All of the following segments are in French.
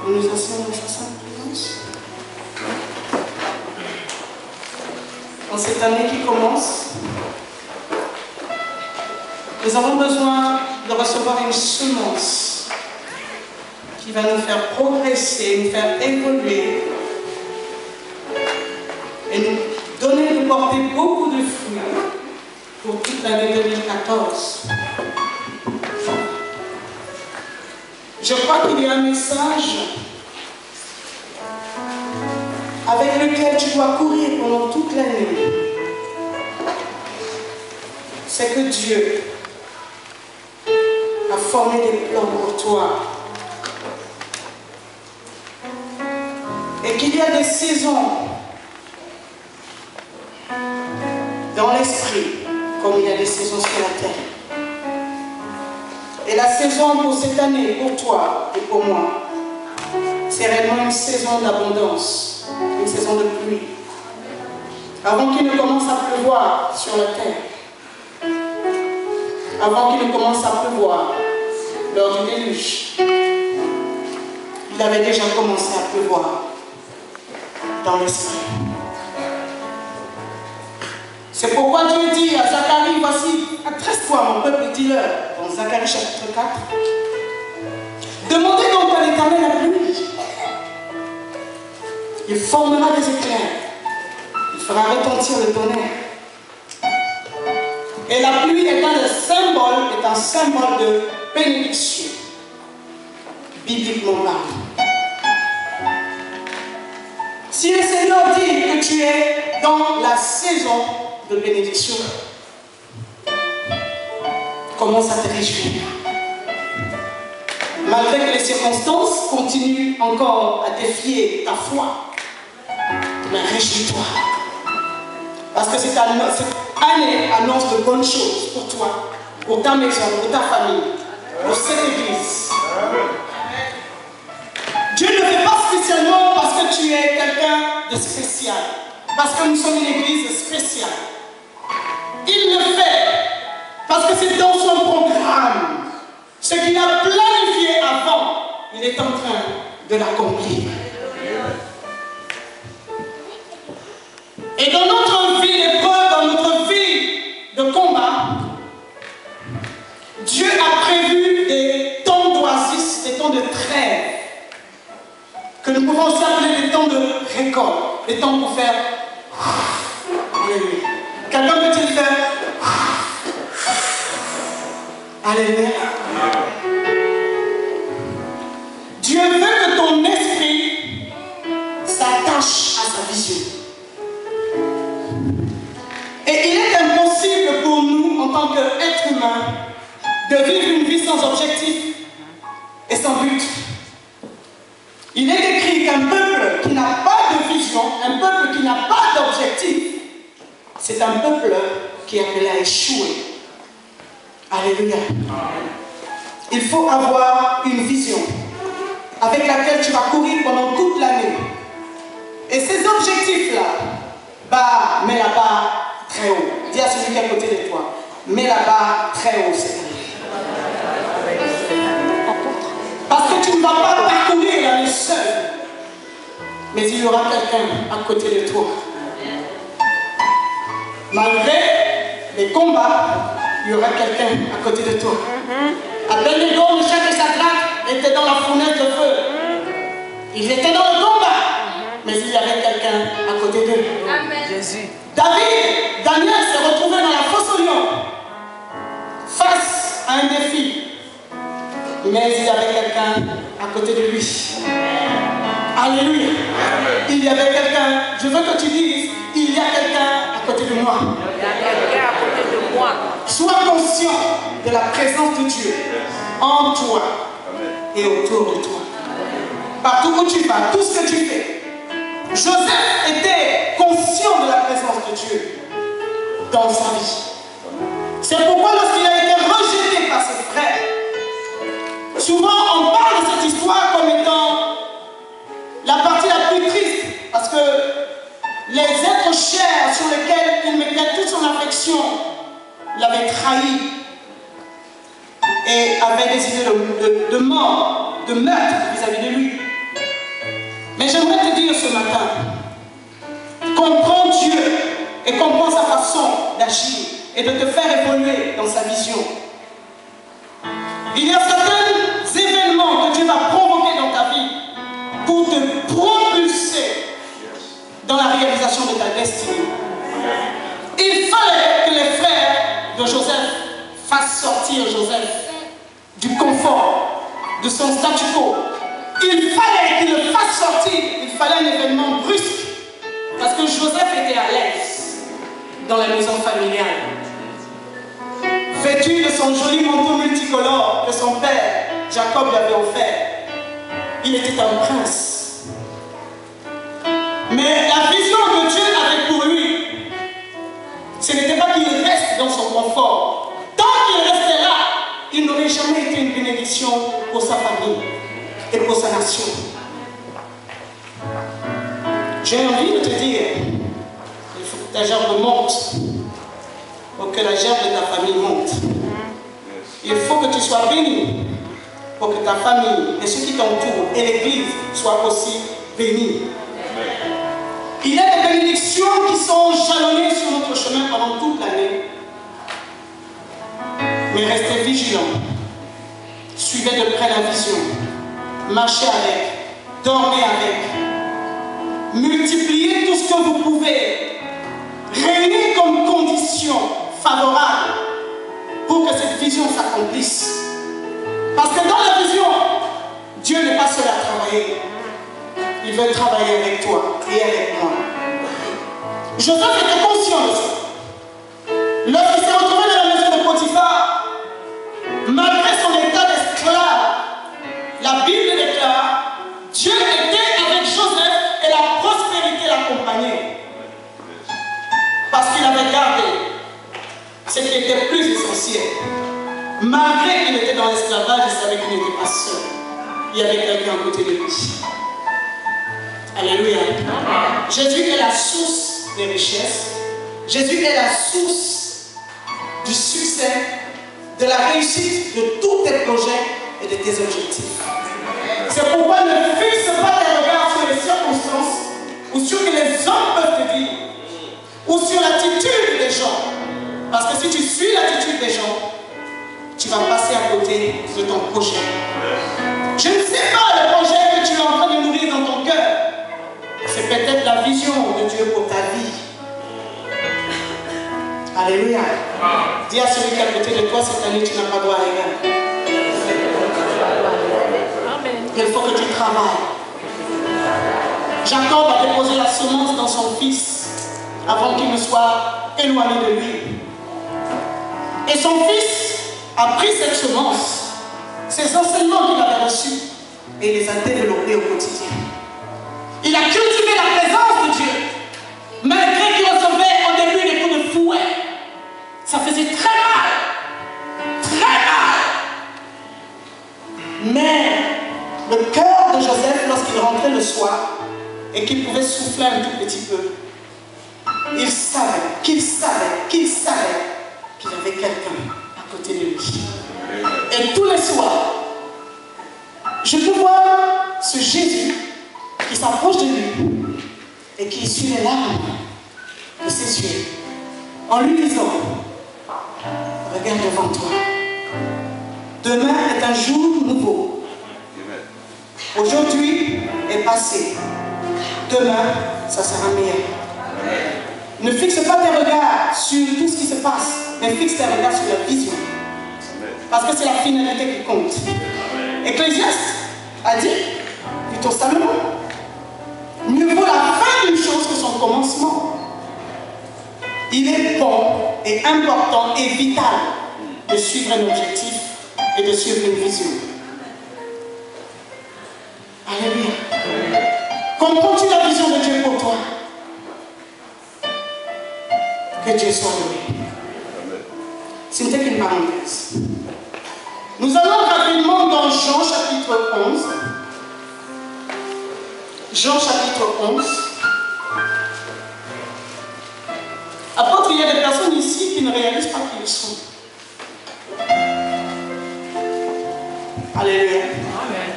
Nous nous asseyons dans sa sainte présence. Dans cette année qui commence, nous avons besoin de recevoir une semence qui va nous faire progresser, nous faire évoluer et nous donner, nous porter beaucoup de fruits pour toute l'année 2014. Je crois qu'il y a un message avec lequel tu dois courir pendant toute l'année. C'est que Dieu a formé des plans pour toi. Et qu'il y a des saisons dans l'esprit, comme il y a des saisons sur la terre. Et la saison pour cette année, pour toi et pour moi, c'est réellement une saison d'abondance, une saison de pluie. Avant qu'il ne commence à pleuvoir sur la terre, avant qu'il ne commence à pleuvoir lors du déluge, il avait déjà commencé à pleuvoir dans l'esprit. C'est pourquoi Dieu dit à Zacharie, voici, adresse-toi mon peuple, dis-leur, dans Zacharie chapitre 4, demandez donc à l'Éternel la pluie. Il formera des éclairs, il fera retentir le tonnerre. Et la pluie est un symbole de bénédiction, bibliquement parlant. Si le Seigneur dit que tu es dans la saison de bénédiction, commence à te réjouir. Malgré que les circonstances continuent encore à défier ta foi, mais réjouis-toi. Parce que cette année annonce de bonnes choses pour toi, pour ta maison, pour ta famille, pour cette église. Dieu ne fait pas spécialement parce que tu es quelqu'un de spécial, parce que nous sommes une église spéciale. Il le fait parce que c'est dans son programme. Ce qu'il a planifié avant, il est en train de l'accomplir. Et dans notre vie d'épreuve, dans notre vie de combat, Dieu a prévu des temps d'oasis, des temps de trêve, que nous pouvons aussi appeler des temps de récolte, des temps pour faire. Alléluia. Quelqu'un peut-il faire? Alléluia. Dieu veut que ton esprit s'attache à sa vision. Et il est impossible pour nous, en tant qu'êtres humains, de vivre une vie sans objectif et sans but. Il est écrit qu'un peuple qui n'a pas de vision, un peuple qui n'a pas d'objectif, c'est un peuple qui est appelé à échouer. Alléluia. Il faut avoir une vision avec laquelle tu vas courir pendant toute l'année. Et ces objectifs-là, mets la barre très haut. Dis à celui qui est à côté de toi, mets la barre très haut cette année. Parce que tu ne vas pas parcourir l'année seule, mais il y aura quelqu'un à côté de toi. Malgré les combats, il y aura quelqu'un à côté de toi. Abednego, Meshach et Shadrach étaient dans la fournaise de feu. Ils étaient dans le combat, mais il y avait quelqu'un à côté d'eux. Jésus. Daniel s'est retrouvé dans la fosse au lion, face à un défi. Mais il y avait quelqu'un à côté de lui. Alléluia. Il y avait quelqu'un, je veux que tu dises, il y a quelqu'un à côté de moi. Il y a quelqu'un à côté de moi. Sois conscient de la présence de Dieu en toi et autour de toi. Partout où tu vas, tout ce que tu fais. Joseph était conscient de la présence de Dieu dans sa vie. C'est pourquoi lorsqu'il a été rejeté par ses frères, souvent on parle de cette histoire comme étant la partie la plus triste, parce que les êtres chers sur lesquels il mettait toute son affection l'avaient trahi et avaient des idées de mort, de meurtre vis-à-vis de lui. matin. Comprends Dieu et comprends sa façon d'agir et de te faire évoluer dans sa vision. Il y a certains événements que Dieu va provoquer dans ta vie pour te propulser dans la réalisation de ta destinée. Il fallait que les frères de Joseph fassent sortir Joseph du confort, de son statu quo. Il fallait qu'il le fasse sortir. Il fallait un événement brusque. Parce que Joseph était à l'aise dans la maison familiale. Vêtu de son joli manteau multicolore que son père, Jacob, lui avait offert. Il était un prince. Mais la vision que Dieu avait pour lui, ce n'était pas qu'il reste dans son confort. Tant qu'il restait là, il n'aurait jamais été une bénédiction pour sa famille et pour sa nation. J'ai envie de te dire, il faut que ta gerbe monte pour que la gerbe de ta famille monte. Il faut que tu sois béni pour que ta famille et ceux qui t'entourent et l'Église soient aussi bénis. Il y a des bénédictions qui sont jalonnées sur notre chemin pendant toute l'année. Mais restez vigilants. Suivez de près la vision. Marchez avec. Dormez avec. Multipliez tout ce que vous pouvez. Réunissez comme condition favorable pour que cette vision s'accomplisse. Parce que dans la vision, Dieu n'est pas seul à travailler. Il veut travailler avec toi et avec moi. Joseph était conscient de ça. Lorsqu'il s'est retrouvé dans la maison de Potiphar, malgré son état d'esclave, la Bible déclare, Dieu était avec Joseph et la prospérité l'accompagnait. Parce qu'il avait gardé ce qui était plus essentiel. Malgré qu'il était dans l'esclavage, il savait qu'il n'était pas seul. Il y avait quelqu'un à côté de lui. Alléluia. Jésus est la source des richesses. Jésus est la source du succès, de la réussite de tous tes projets et de tes objectifs. C'est pourquoi ne fixe pas tes regards sur les circonstances ou sur ce que les hommes peuvent te dire ou sur l'attitude des gens. Parce que si tu suis l'attitude des gens, tu vas passer à côté de ton projet. Je ne sais pas le projet que tu es en train de nourrir dans ton cœur. C'est peut-être la vision de Dieu pour ta vie. Alléluia. Dis à celui qui est à côté de toi, cette année, tu n'as pas droit à rien. Il faut que tu travailles. Jacob a déposé la semence dans son fils avant qu'il ne soit éloigné de lui. Et son fils a pris cette semence, ces enseignements qu'il avait reçus, et les a développés au quotidien. Il a cultivé la présence de Dieu, malgré qu'il recevait au début des coups de fouet. Ça faisait très mal. Très mal. Mais le cœur de Joseph, lorsqu'il rentrait le soir et qu'il pouvait souffler un tout petit peu, il savait qu'il avait quelqu'un à côté de lui. Et tous les soirs, je peux voir ce Jésus qui s'approche de lui et qui essuie les larmes de ses yeux en lui disant, regarde devant toi. Demain est un jour nouveau. Aujourd'hui est passé. Demain, ça sera meilleur. Ne fixe pas tes regards sur tout ce qui se passe, mais fixe tes regards sur la vision. Parce que c'est la finalité qui compte. Ecclésiaste a dit, plutôt Salomon, mieux vaut la fin d'une chose que son commencement. Il est bon et important et vital de suivre un objectif et de suivre une vision. Alléluia. Comprends-tu la vision de Dieu pour toi? Que Dieu soit loué. Ce n'était qu'une parenthèse. Nous allons rapidement dans Jean chapitre 11. Jean chapitre 11. Apôtre, il y a des personnes ici qui ne réalisent pas qui ils sont. Alléluia. Amen.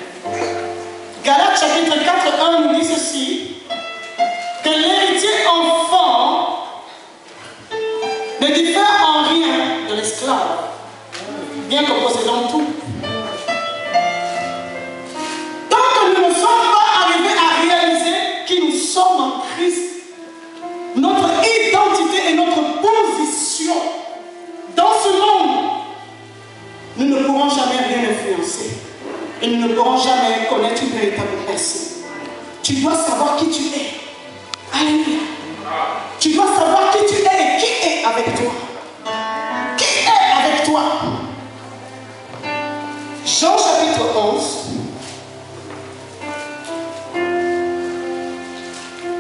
Galates chapitre 4, 1 nous dit ceci. bien que possédant tout. Tant que nous ne sommes pas arrivés à réaliser qui nous sommes en Christ, notre identité et notre position dans ce monde, nous ne pourrons jamais rien influencer. Et nous ne pourrons jamais connaître une véritable personne. Tu dois savoir qui tu es. Alléluia. Tu dois savoir qui tu es et qui est avec toi. Qui est avec toi? Jean chapitre 11.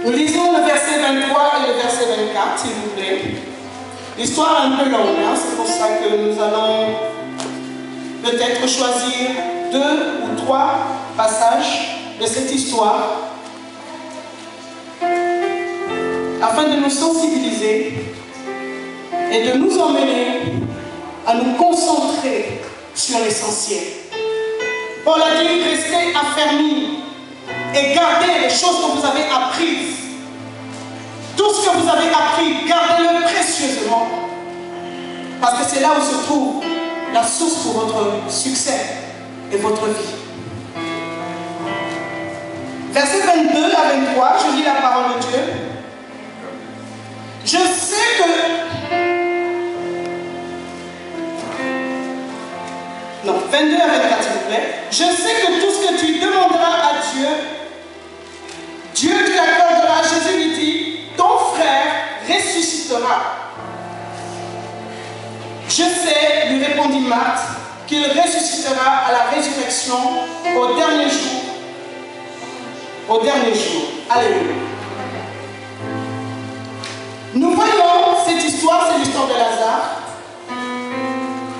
Nous lisons le verset 23 et le verset 24, s'il vous plaît. L'histoire est un peu longue, hein? C'est pour ça que nous allons peut-être choisir 2 ou 3 passages de cette histoire afin de nous sensibiliser et de nous emmener à nous concentrer sur l'essentiel. Paul a dit, restez affermis et gardez les choses que vous avez apprises. Tout ce que vous avez appris, gardez-le précieusement. Parce que c'est là où se trouve la source pour votre succès et votre vie. Versets 22 à 23, je lis la parole de Dieu. Je sais que... Non, 22 à 24, s'il vous plaît. Je sais que tout ce que tu demanderas à Dieu, Dieu te l'accordera. Jésus lui dit, ton frère ressuscitera. Je sais, lui répondit Marthe, qu'il ressuscitera à la résurrection au dernier jour. Au dernier jour. Alléluia. Nous voyons cette histoire, c'est l'histoire de Lazare.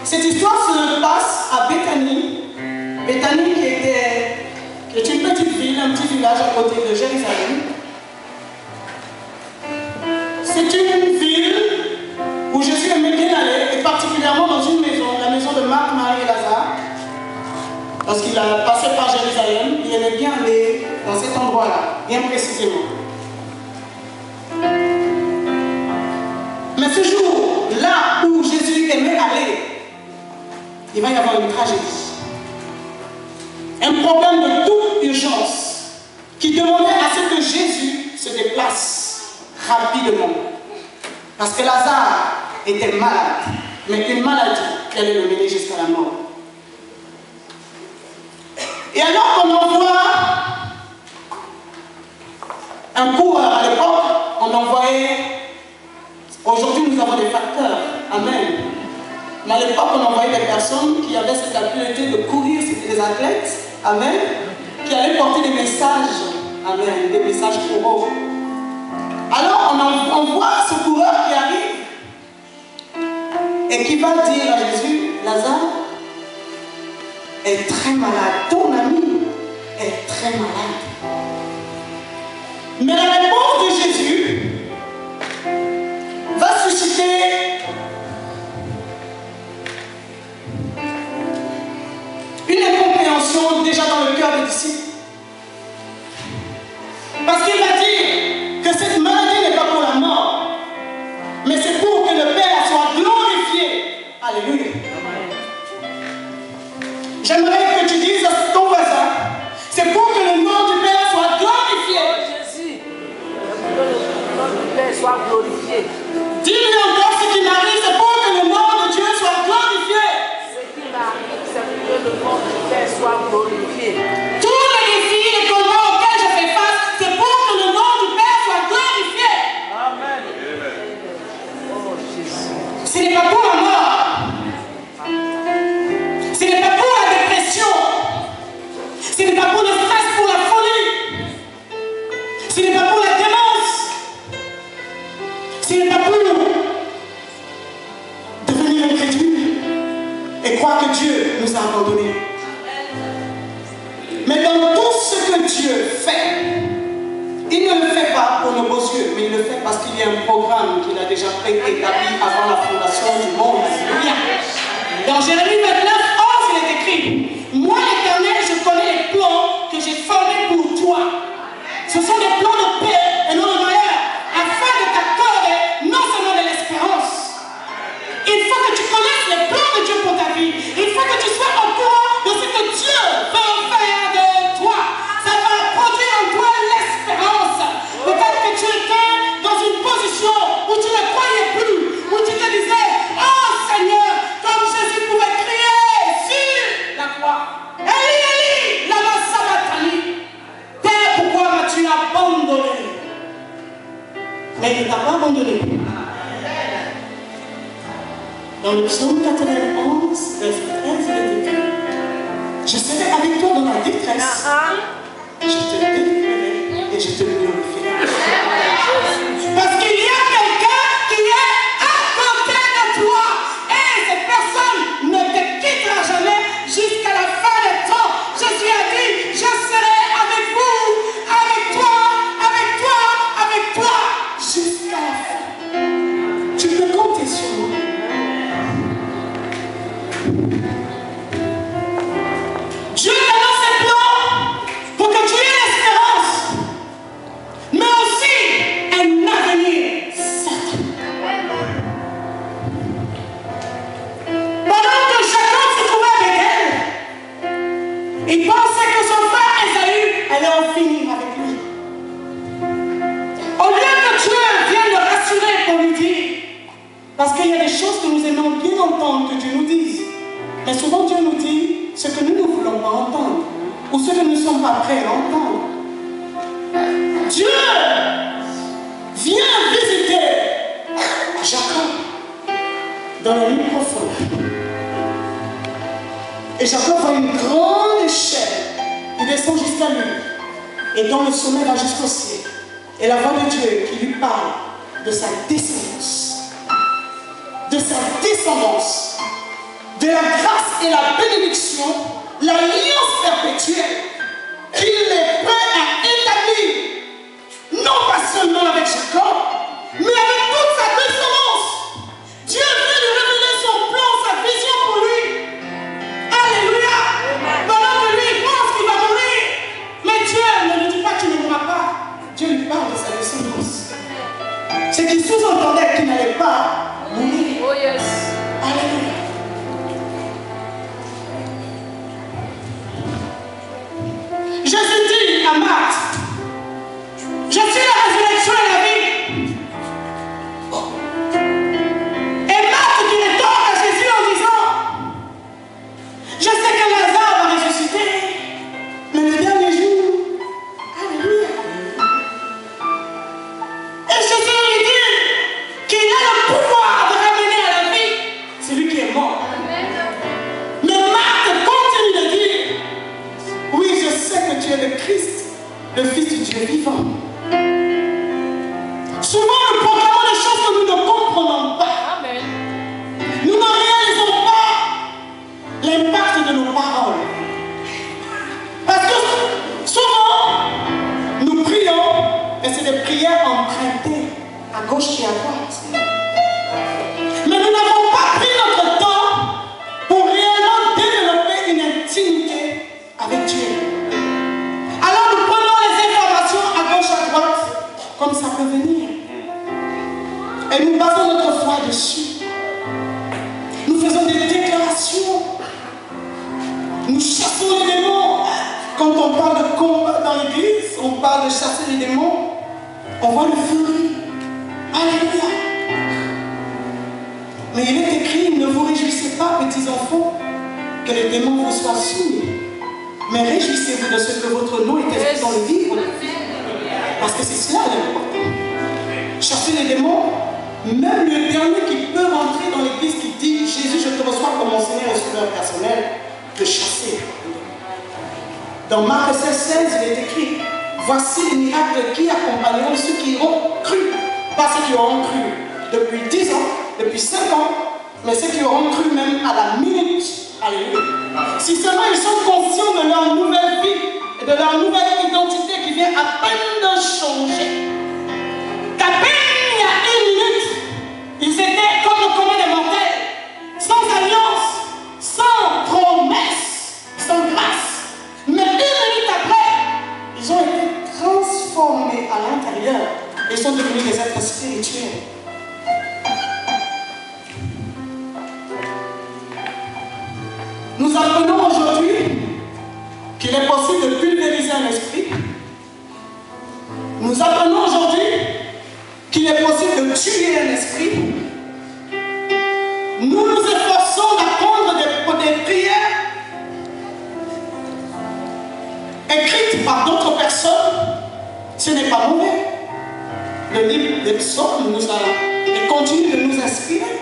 Cette histoire se passe à Béthanie. Béthanie qui est une petite ville, un petit village à côté de Jérusalem. C'est une ville où Jésus aimait bien aller, et particulièrement dans une maison, la maison de Marthe, Marie et Lazare. Parce qu'il a passé par Jérusalem, il aimait bien aller dans cet endroit-là, bien précisément. Mais ce jour, là où Jésus aimait aller, il va y avoir une tragédie. Un problème de toute urgence qui demandait à ce que Jésus se déplace rapidement. Parce que Lazare était malade, mais une maladie qui allait le mener jusqu'à la mort. Et alors qu'on envoie un coureur à l'époque, on envoyait... Aujourd'hui, nous avons des facteurs. Amen. Mais à l'époque, on envoyait des personnes qui avaient cette habileté de courir, c'était des athlètes. Amen. Qui allaient porter des messages. Amen. Des messages pour eux. Alors, on voit ce coureur qui arrive et qui va dire à Jésus, Lazare est très malade. Ton ami est très malade. Mais la réponse de Jésus va susciter une incompréhension déjà dans le cœur des disciples. Parce qu'il va dire que cette maladie n'est pas pour la mort, mais c'est pour que le Père soit glorifié. Alléluia. J'aimerais que tu dises à ton voisin, c'est pour que le nom du Père soit glorifié. Jésus, que le nom du Père soit glorifié. Dis-lui encore ce qui m'arrive, c'est pour que le nom de Dieu soit glorifié. Ce qui m'arrive, c'est pour que le nom du Père soit glorifié. Tous les défis, les combats auxquels je fais face, c'est pour que le nom du Père soit glorifié. Amen. Oh Jésus. Ce n'est pas pour la mort. Ce n'est pas pour la dépression. Ce n'est pas pour le stress, pour la folie. Ce n'est pas pour la démence. Ce n'est pas pour devenir incrédule et croire que Dieu nous a abandonnés. Mais dans tout ce que Dieu fait, il ne le fait pas pour nos beaux yeux, mais il le fait parce qu'il y a un programme qu'il a déjà préétabli avant la fondation du monde. Alléluia. Dans Jérémie 29, 11, il est écrit, moi l'Éternel, je connais les plans que j'ai formés pour toi. Ce sont des plans de paix et non de malheur, afin de t'accorder non seulement de l'espérance. Il faut que tu connaisses les plans de Dieu pour ta vie. Il Mais il ne t'a pas abandonné. Dans le psaume 91, verset 13, il est écrit: je serai avec toi dans la détresse. Je te délivrerai et je te glorifierai. Parce qu'il y a quelqu'un qui est à côté de toi. Et cette personne ne te quittera jamais jusqu'à la fin des temps. Jésus a dit: je serai avec vous, avec toi, avec toi, avec toi, jusqu'à la fin. Tu peux compter sur moi. Dieu t'a dans ses plans pour que tu aies l'espérance, mais aussi un avenir certain. Pendant que Jacob se trouvait avec elle, il pensait que son frère Ésaü allait en finir avec lui. Au lieu que Dieu vienne le rassurer pour lui dire, parce qu'il y a des choses que nous aimons bien entendre que Dieu nous dise, mais souvent Dieu nous dit ce que nous ne voulons pas entendre, ou ce que nous ne sommes pas prêts à entendre. Dieu vient visiter Jacob dans la nuit profonde. Et Jacob voit une grande échelle qui descend jusqu'à lui, et dont le sommet va jusqu'au ciel. Et la voix de Dieu qui lui parle de sa descendance, de la grâce et la bénédiction, l'alliance perpétuelle qu'il est prêt à établir, non pas seulement avec Jacob, mais avec toute sa descendance. Dieu veut lui révéler son plan, sa vision pour lui. Alléluia. Pendant que lui pense qu'il va mourir, mais Dieu ne lui dit pas qu'il ne mourra pas. Dieu lui parle de sa descendance. C'est qu'il sous-entendait qu'il n'allait pas mourir. Oh yes. Alléluia. Jésus dit à Marthe: je suis la résurrection et la vie. Et Marthe qui rétorque à Jésus en disant: je sais que Lazare va ressusciter, mais le dernier jour. Alléluia. Et Jésus lui dit qu'il a le pouvoir de ramener à la vie celui qui est mort. Mais Marthe continue de dire: oui, je sais que tu es le Christ, le Fils du Dieu vivant. Souvent, nous proclamons des choses que nous ne comprenons pas. Amen. Nous ne réalisons pas l'impact de nos paroles. Parce que souvent, nous prions, et c'est des prières empruntées à gauche et à droite. Mais nous n'avons pas pris notre temps pour réellement développer une intimité avec Dieu. Alors nous prenons les informations à gauche, à droite, comme ça peut venir. Et nous basons notre foi dessus. Nous faisons des déclarations. Nous chassons les démons. Quand on parle de combat dans l'église, on parle de chasser les démons. On voit le feu. Alléluia. Mais il est écrit: ne vous réjouissez pas, petits enfants, que les démons vous soient soumis. Mais réjouissez-vous de ce que votre nom est écrit dans le livre. Parce que c'est cela l'important. Chasser les démons, même le dernier qui peut rentrer dans l'église qui dit: Jésus, je te reçois comme mon Seigneur et Sauveur personnel, de chasser. Dans Marc 16, il est écrit: voici les miracles qui accompagneront ceux qui auront cru. Pas ceux qui auront cru depuis 10 ans, depuis 5 ans, mais ceux qui auront cru même à la minute. Alléluia. Si seulement ils sont conscients de leur nouvelle vie et de leur nouvelle identité qui vient à peine de changer. Qu'à peine il y a 1 minute, ils étaient comme le commun des mortels, sans alliance, sans promesse, sans grâce. Mais 1 minute après, ils ont été transformés à l'intérieur et sont devenus des êtres spirituels. Nous apprenons aujourd'hui qu'il est possible de pulvériser un esprit. Nous apprenons aujourd'hui qu'il est possible de tuer un esprit. Nous nous efforçons d'apprendre des prières écrites par d'autres personnes. Ce n'est pas mauvais. Le livre des psaumes nous a et continue de nous inspirer.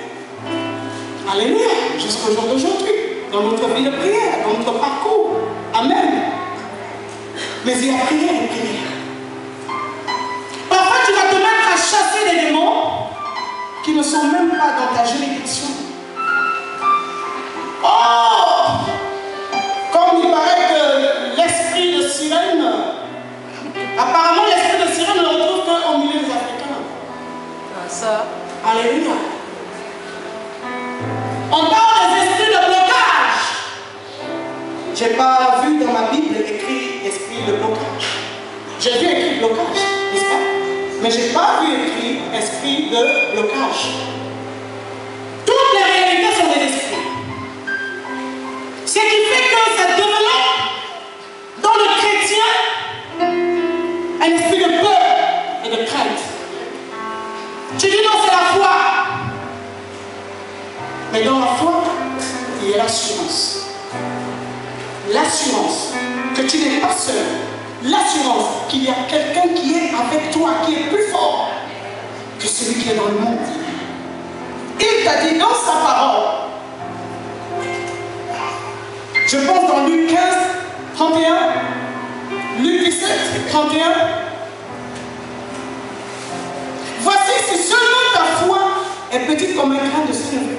Alléluia, jusqu'au jour d'aujourd'hui, dans notre vie de prière, dans notre parcours. Amen. Mais il y a prière et prière. Parfois, tu vas te mettre à chasser des démons qui ne sont même pas dans ta juridiction. Oh! Comme il paraît que l'esprit de sirène, apparemment l'esprit de sirène ne le retrouve qu'au milieu des Africains. Ça. Alléluia. On parle des esprits de blocage. Je n'ai pas vu dans ma Bible écrit esprit de blocage. J'ai vu écrit blocage, n'est-ce pas? Mais je n'ai pas vu écrit esprit de blocage. Toutes les réalités sont des esprits. Ce qui fait que ça développe dans le chrétien un esprit de peur et de crainte. Tu dis non, c'est la foi. Mais dans la foi, il y a l'assurance. L'assurance que tu n'es pas seul. L'assurance qu'il y a quelqu'un qui est avec toi, qui est plus fort que celui qui est dans le monde. Il t'a dit dans sa parole, je pense dans Luc 15, 31, Luc 17, 31, voici si seulement ta foi est petite comme un grain de sénévé.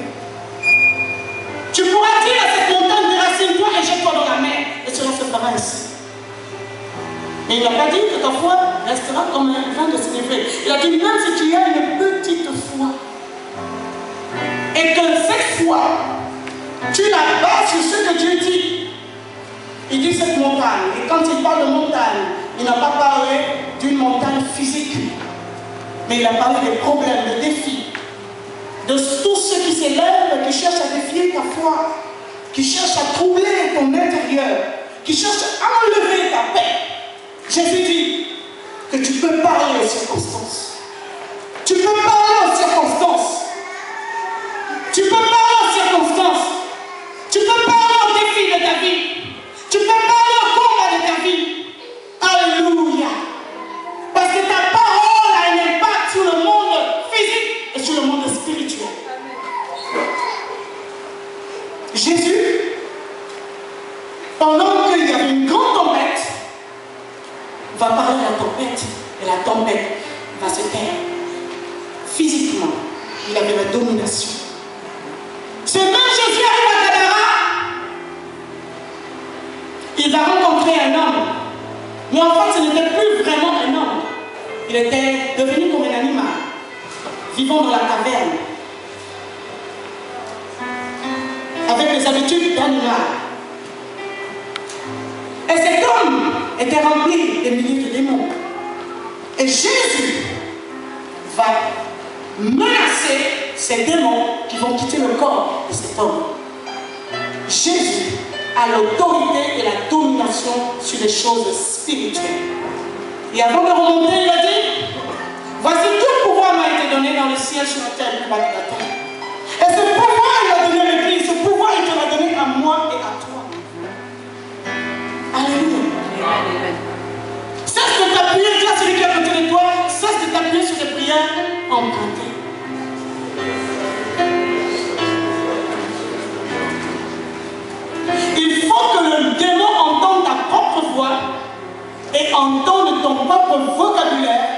Tu pourras dire à cette montagne, déracine-toi et jette-toi dans la mer, et cela se fera ainsi. Mais il n'a pas dit que ta foi restera comme un grain de sénévé. Il a dit même si tu as une petite foi, et que cette foi, tu la bases sur ce que Dieu dit. Il dit cette montagne, et quand il parle de montagne, il n'a pas parlé d'une montagne physique, mais il a parlé des problèmes, des défis, de tous ceux qui s'élèvent, qui cherchent à défier ta foi, qui cherchent à troubler ton intérieur, qui cherchent à enlever ta paix. Jésus dit que tu peux parler aux circonstances. Tu peux parler aux circonstances. Tu peux parler aux circonstances. Tu peux parler aux défis de ta vie. Tu peux parler au combat de ta vie. Alléluia. Parce que ta parole a un impact sur le monde physique et sur le monde spirituel. Jésus, pendant qu'il y avait une grande tempête, va parler de la tempête et la tempête va se taire. Physiquement, il avait la domination. Ce même Jésus arrive à Gadara. Il va rencontrer un homme. Mais en fait, ce n'était plus vraiment un homme. Il était devenu comme un animal, vivant dans la caverne, avec les habitudes d'animal. Et cet homme était rempli des milliers de démons. Et Jésus va menacer ces démons qui vont quitter le corps de cet homme. Jésus a l'autorité et la domination sur les choses spirituelles. Et avant de remonter, il a dit, voici tout pouvoir m'a été donné dans le ciel, sur la terre, plus bas que la terre. Et ce pouvoir, il a donné à l'Église, ce pouvoir, il te l'a donné à moi et à toi. Alléluia. Cesse de t'appuyer, dis à celui qui est à côté de toi, cesse de t'appuyer sur des prières empruntées. Il faut que le démon entende ta propre voix et entende ton propre vocabulaire.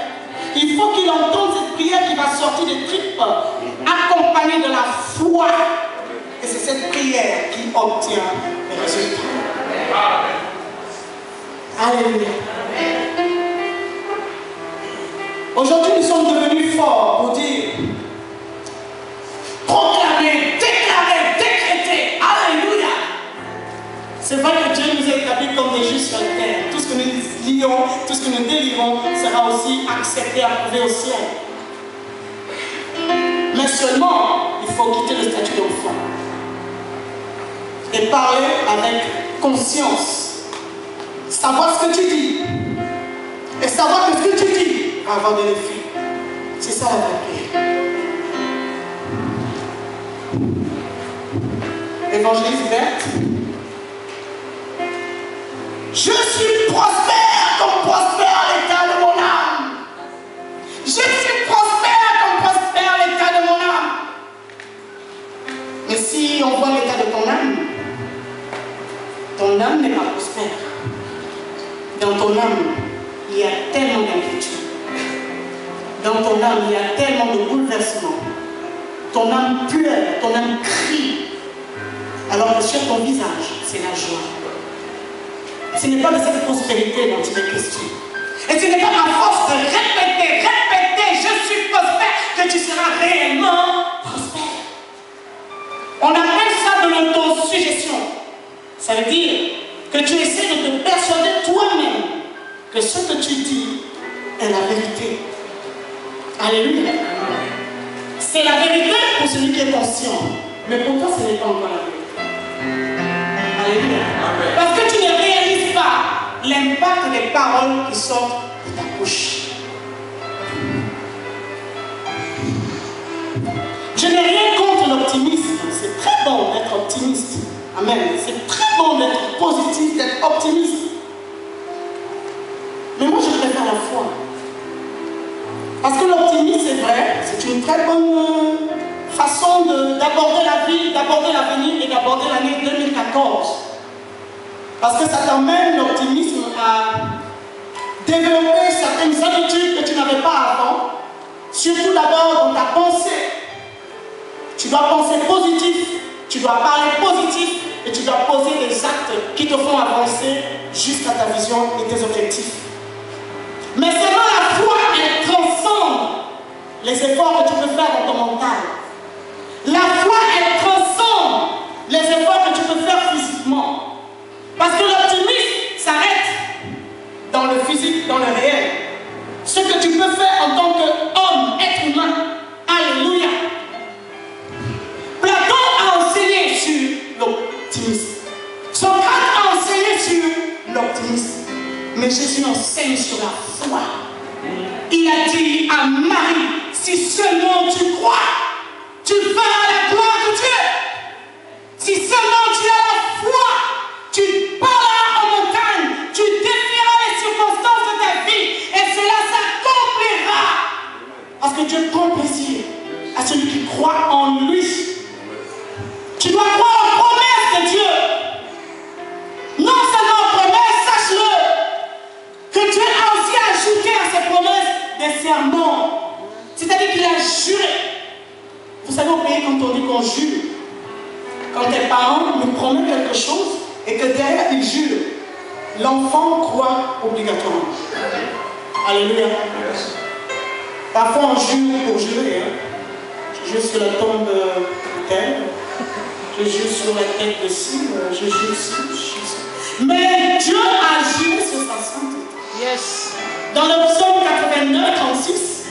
Il faut qu'il entende cette prière qui va sortir des tripes, accompagnée de la foi. Et c'est cette prière qui obtient les résultats. Alléluia. Aujourd'hui, nous sommes devenus forts pour dire, proclamer, déclarer, décréter. Alléluia. C'est vrai que Dieu nous a établis comme des justes sur la terre. Tout ce que nous lions, tout ce que nous délivrons sera aussi accepté, approuvé au ciel. Mais seulement, il faut quitter le statut d'enfant et parler avec conscience. Savoir ce que tu dis et savoir que ce que tu dis va avoir de l'effet. C'est ça la vraie prière. Évangéliste Berthe. Je suis prospère comme prospère l'état de mon âme. Je suis âme n'est pas prospère. Dans ton âme, il y a tellement d'inquiétude. Dans ton âme, il y a tellement de bouleversements. Ton âme pleure, ton âme crie. Alors que sur ton visage, c'est la joie. Ce n'est pas de cette prospérité dont il est question. Et ce n'est pas à force de répéter, je suis prospère, que tu seras réellement prospère. On appelle ça de l'autosuggestion. Ça veut dire que tu essaies de te persuader toi-même que ce que tu dis est la vérité. Alléluia. C'est la vérité pour celui qui est conscient. Mais pour toi, ce n'est pas encore la vérité. Alléluia. Parce que tu ne réalises pas l'impact des paroles qui sortent de ta bouche. Je n'ai rien contre l'optimisme. C'est très bon d'être optimiste. Amen. C'est très bon d'être positif, d'être optimiste. Mais moi, je préfère la foi. Parce que l'optimisme, c'est vrai, c'est une très bonne façon d'aborder la vie, d'aborder l'avenir et d'aborder l'année 2014. Parce que ça t'amène, l'optimisme, à développer certaines habitudes que tu n'avais pas avant. Surtout d'abord dans ta pensée. Tu dois penser positif, tu dois parler positif et tu dois poser des actes qui te font avancer jusqu'à ta vision et tes objectifs. Mais seulement la foi, elle transcende les efforts que tu peux faire dans ton mental. La foi, elle transcende les efforts que tu peux faire physiquement. Parce que l'optimisme s'arrête dans le physique, dans le réel. Ce que tu peux faire en tant qu'homme, être humain. Alléluia. Platon a enseigné sur l'optimisme. Socrate a enseigné sur l'optimisme. Mais Jésus enseigne sur la foi. Il a dit à Marie, si seulement tu crois, tu verras la gloire de Dieu. Si seulement tu as la foi, tu parleras en montagne, tu défieras les circonstances de ta vie et cela s'accomplira. Parce que Dieu prend plaisir à celui qui croit en lui. Tu dois croire aux promesses de Dieu. Non seulement aux promesses, sache-le, que Dieu a aussi ajouté à ses promesses des serments. C'est-à-dire qu'il a juré. Vous savez, au pays, quand on dit qu'on jure, quand tes parents nous promettent quelque chose et que derrière ils jurent, l'enfant croit obligatoirement. Alléluia. Parfois on jure pour jurer. Je jure sur la tombe tel, je jure sur la tête de ci, je jure ci. Mais Dieu a juré sur sa sainteté. Yes. Dans le psaume 89, 36,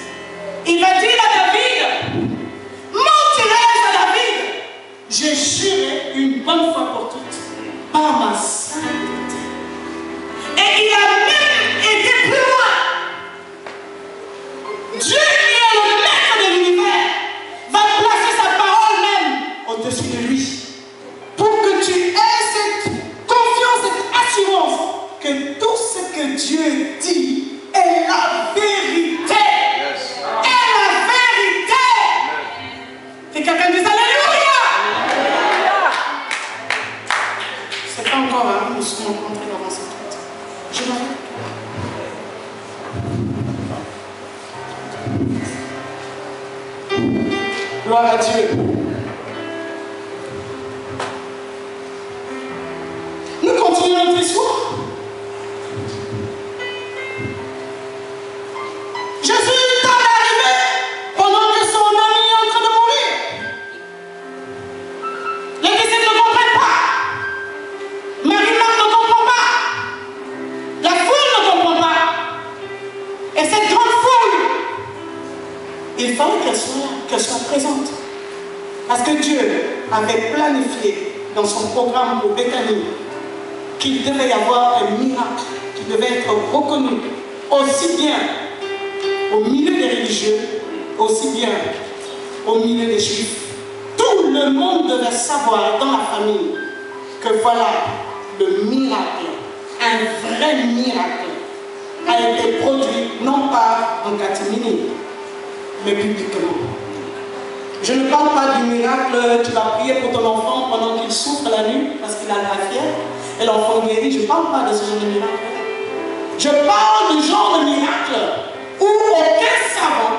il va dire à David, mentirais à David, j'ai juré une bonne fois pour toutes par ma sainteté. Et il a même été plus loin. Dieu qui est le maître de l'univers va placer sa parole même au-dessus de lui pour que tu aies cette confiance, cette assurance que tout ce que Dieu dit est la vérité. Est la vérité. Que quelqu'un dise Alléluia. C'est pas encore là, nous sommes rencontrés dans cette fête. Je m'arrête. Gloire à Dieu. Nous continuons notre histoire. Jésus est arrivé pendant que son ami est en train de mourir. Les disciples ne comprennent pas. Marie-Marthe ne comprend pas. La foule ne comprend pas. Et cette grande foule, il fallait qu'elle soit présente. Parce que Dieu avait planifié dans son programme pour Béthanie qu'il devait y avoir un miracle qui devait être reconnu aussi bien au milieu des religieux, aussi bien au milieu des juifs. Tout le monde devait savoir dans la famille que voilà, le miracle, un vrai miracle, a été produit non pas en catimini, mais publiquement. Je ne parle pas du miracle, tu vas prier pour ton enfant pendant qu'il souffre la nuit parce qu'il a la fièvre. et l'enfant guérit. Je ne parle pas de ce genre de miracle. Je parle du genre de miracle où aucun savant,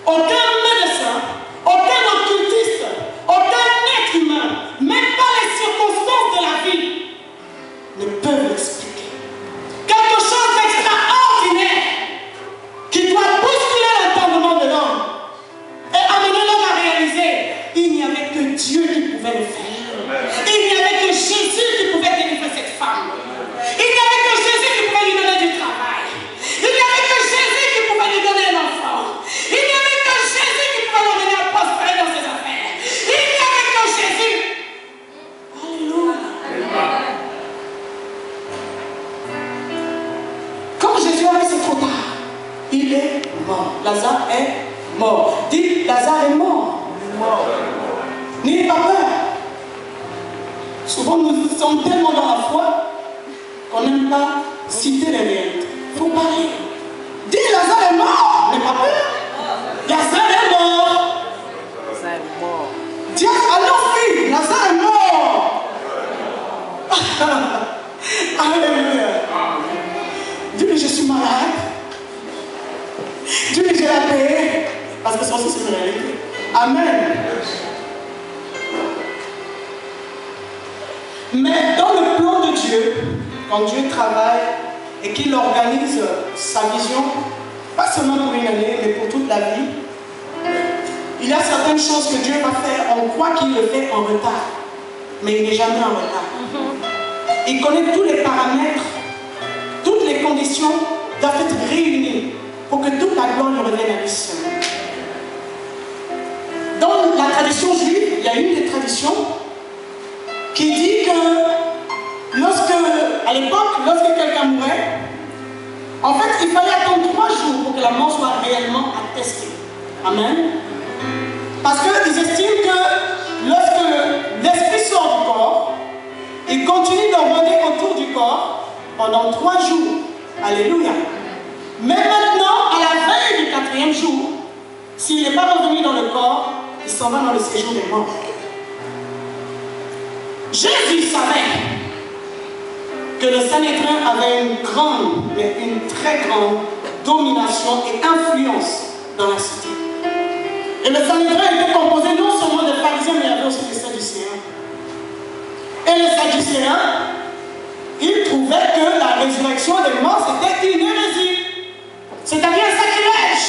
aucun médecin, aucun occultiste, aucun être humain, même pas les circonstances de la vie, ne peuvent l'expliquer. Quelque chose d'extraordinaire qui doit bousculer l'entendement de l'homme et amener l'homme à réaliser il n'y avait que Dieu qui pouvait le faire. Il n'y avait que Jésus qui pouvait délivrer cette femme. Il n'y avait que Jésus qui pouvait lui donner du travail. Il n'y avait que Jésus qui pouvait lui donner un enfant. Il n'y avait que Jésus qui pouvait l'amener à prospérer dans ses affaires. Il n'y avait que Jésus. Alléluia. Quand Jésus arrive, c'est trop tard. Il est mort. Lazare est mort. Dites, Lazare est mort. N'ayez pas peur. Souvent, nous sommes tellement dans la foi qu'on n'aime pas citer les réalités. Il faut parler. Dis, Lazare est mort. N'ayez pas peur. Lazare est mort. Lazare est mort. Dis à nos filles, Lazare est mort. Alléluia. Dis, je suis malade. Dis, j'ai la paix. Parce que ça aussi, c'est une réalité. Amen. Mais dans le plan de Dieu, quand Dieu travaille et qu'il organise sa vision, pas seulement pour une année, mais pour toute la vie, il y a certaines choses que Dieu va faire. On croit qu'il le fait en retard, mais il n'est jamais en retard. Il connaît tous les paramètres, toutes les conditions doivent être réunies pour que toute la gloire lui revienne à lui seul. Dans la tradition juive, il y a une des traditions qui dit que à l'époque, lorsque quelqu'un mourait, en fait, il fallait attendre 3 jours pour que la mort soit réellement attestée. Amen. Parce qu'ils estiment que lorsque l'esprit sort du corps, il continue d'envoyer autour du corps pendant 3 jours. Alléluia. Mais maintenant, à la veille du 4e jour, s'il n'est pas revenu dans le corps, il s'en va dans le séjour des morts. Jésus savait que le Sanhédrin avait une grande, mais une très grande domination et influence dans la cité. Et le Sanhédrin était composé non seulement de pharisiens, mais il y avait aussi des sadducéens. Et les sadducéens, ils trouvaient que la résurrection des morts, c'était une hérésie. C'est-à-dire un sacrilège.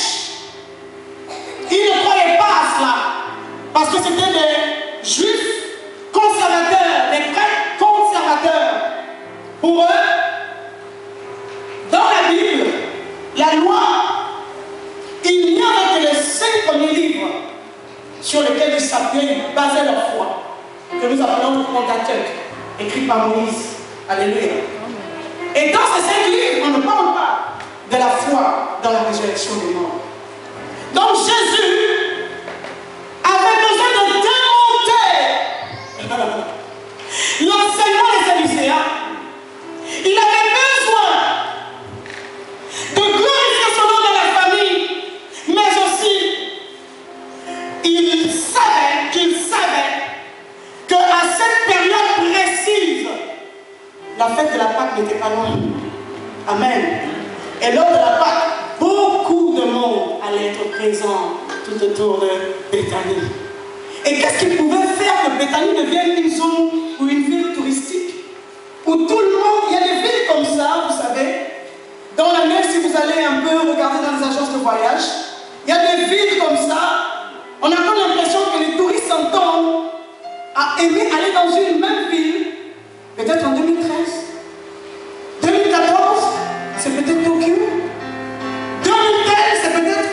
Ils ne croyaient pas à cela. Parce que c'était des juifs conservateurs, des prêtres conservateurs. Pour eux, dans la Bible, la loi, il n'y avait que les 5 premiers livres sur lesquels ils s'appuyaient, ils basaient leur foi, que nous appelons le Pentateuque, écrit par Moïse. Alléluia. Et dans ces 5 livres, on ne parle pas de la foi dans la résurrection des morts. Donc Jésus avait besoin de démonter l'enseignement des Sadducéens. Il avait besoin de glorifier son nom dans la famille, mais aussi il savait qu'à cette période précise, la fête de la Pâque n'était pas loin. Amen. Et lors de la Pâque, beaucoup de monde allait être présent tout autour de Béthanie. Et qu'est-ce qui pouvait faire que Béthanie devienne une zone ou une ville touristique où tout le monde, il y a des villes comme ça, vous savez, dans la mer, si vous allez un peu regarder dans les agences de voyage, il y a des villes comme ça, on a comme l'impression que les touristes s'entendent à aimer aller dans une même ville, peut-être en 2013, 2014, c'est peut-être Tokyo, 2013, c'est peut-être...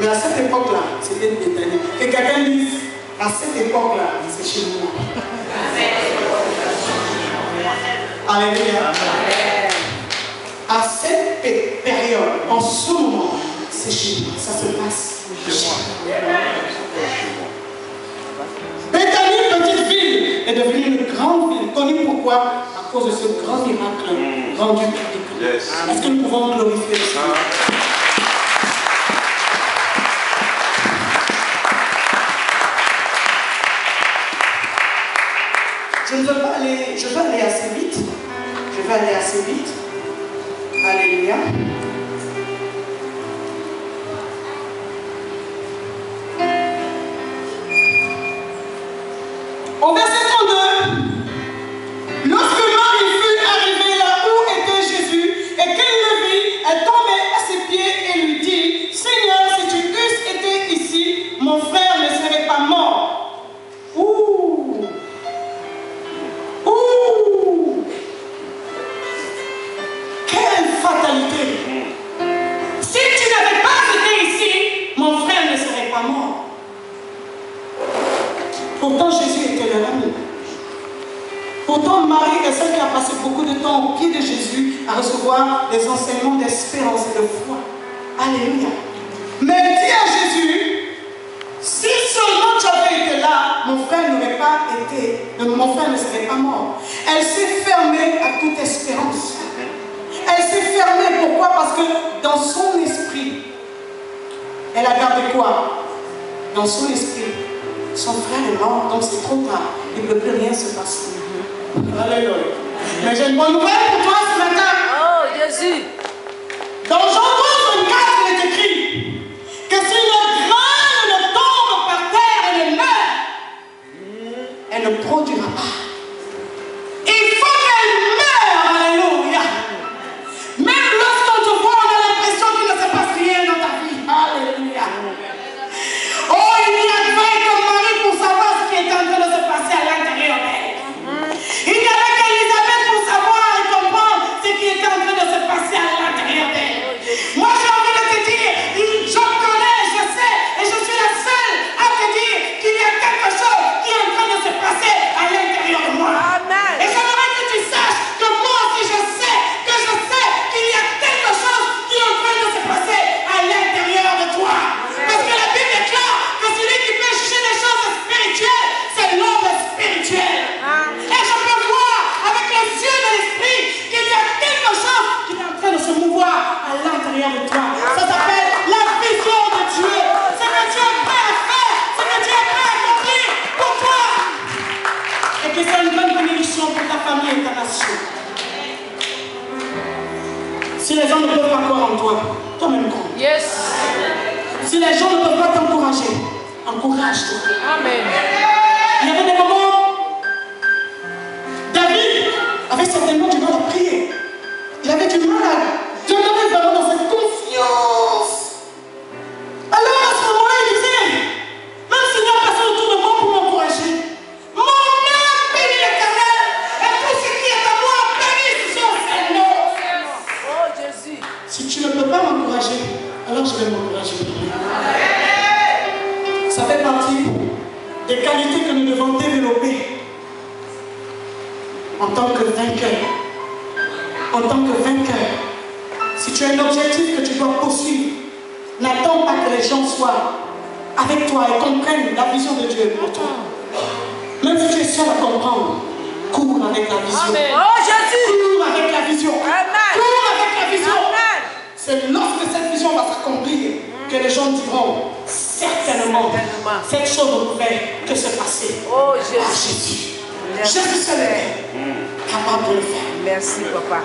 Mais à cette époque-là, c'était Béthanie. Et quelqu'un dise, à cette époque-là, c'est chez moi. Alléluia. À cette période, en ce moment, c'est chez moi. Ça se passe chez moi. Béthanie, petite ville, est devenue une grande ville. Connue pourquoi? À cause de ce grand miracle rendu public. Est-ce que nous pouvons glorifier le Seigneur? Je veux aller vais aller assez vite. Alléluia. Au verset 32, lorsque Marie fut arrivée là où était Jésus et qu'elle le vit, elle tombait à ses pieds et lui dit, Seigneur, si tu eusses été ici, mon frère ne serait pas mort. Ouh! Ouh! Quelle fatalité! Si tu n'avais pas été ici, mon frère ne serait pas mort. Pourtant, Jésus était leur ami. Pourtant, Marie est celle qui a passé beaucoup de temps au pied de Jésus à recevoir des enseignements d'espérance et de foi. Alléluia. Mais elle dit à Jésus, si seulement tu avais été là, mon frère n'aurait pas été, mon frère ne serait pas mort. Elle s'est fermée à toute espérance. Elle s'est fermée, pourquoi? Parce que dans son esprit, elle a gardé quoi? Dans son esprit, son frère est mort, donc c'est trop tard. Il ne peut plus rien se passer. Alléluia. Mais j'ai une bonne nouvelle pour toi ce matin. Oh, Jésus. Dans Jean 12, 24, il est écrit que si une graine ne tombe par terre et ne meurt, elle ne produira pas. Il faut qu'elle meure. Alléluia. Même lorsqu'on te voit, on a l'impression qu'il ne se passe rien dans ta vie. Alléluia. Oh, il y avait que Marie pour savoir ce qui est en train de se passer à l'intérieur d'elle. Il n'y avait qu'Élisabeth pour savoir et comprendre ce qui était en train de se passer à l'intérieur d'elle. Moi, j'ai envie de te dire, je connais, je sais, et je suis la seule à te dire qu'il y a quelque chose qui est en train de se passer à l'intérieur de moi. Amen. Et j'aimerais que tu saches que moi aussi je sais qu'il y a quelque chose qui est en train de se passer à l'intérieur de toi. Parce que la Bible déclare que celui qui peut juger les choses spirituelles, c'est l'homme spirituel. Et je peux voir avec les yeux de l'esprit qu'il y a quelque chose qui est en train de se mouvoir à l'intérieur de toi. Ça s'appelle la vision de Dieu. C'est que Dieu est prêt à faire, c'est que Dieu est prêt à accomplir pour toi. Et que c'est une bonne bénédiction pour ta famille et ta nation. Si les gens ne peuvent pas croire en toi, toi-même crois. Yes. Si les gens ne peuvent pas t'encourager, encourage-toi. Amen. Il y avait des moments, David avait certainement du mal à prier. Il avait du mal à demeurer vraiment dans cette confiance. Alors à ce moment-là, il disait, même s'il y a personne autour de moi pour m'encourager, mon âme bénit l'Éternel et tout ce qui est à moi bénit son Seigneur. Oh, Jésus. Si tu ne peux pas m'encourager, alors je vais m'encourager. Ça fait partie des qualités que nous devons développer en tant que vainqueur. En tant que vainqueur. Si tu as un objectif que tu dois poursuivre, n'attends pas que les gens soient avec toi et comprennent la vision de Dieu pour toi. Même si tu es seul à comprendre, cours avec la vision. Amen. Oh, Jésus. Cours avec la vision. Amen. Cours avec la vision. Amen. C'est lorsque cette vision va s'accomplir que les gens diront certainement cette chose ne pouvait que se passer. Oh, Ah, Jésus. Jésus. Jésus seul est capable de le faire. Merci, papa.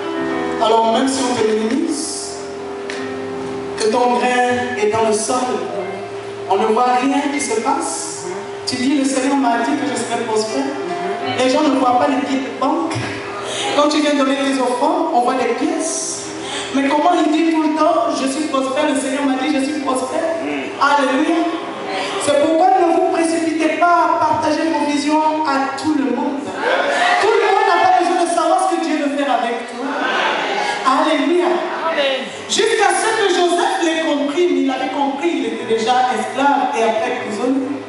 Alors même si on te minimise, que ton grain est dans le sol, on ne voit rien qui se passe. Tu dis, le Seigneur m'a dit que je serais prospère. Les gens ne voient pas les pieds de banque. Quand tu viens donner des offrandes, on voit des pièces. Mais comment il dit tout le temps, je suis prospère, le Seigneur m'a dit, je suis prospère. Alléluia. C'est pourquoi ne vous précipitez pas à partager vos visions à tout le monde. Tout le monde n'a pas besoin de savoir ce que Dieu veut faire avec toi. Alléluia. Amen. Jusqu'à ce que Joseph l'ait compris, mais il avait compris, il était déjà esclave et après prisonnier.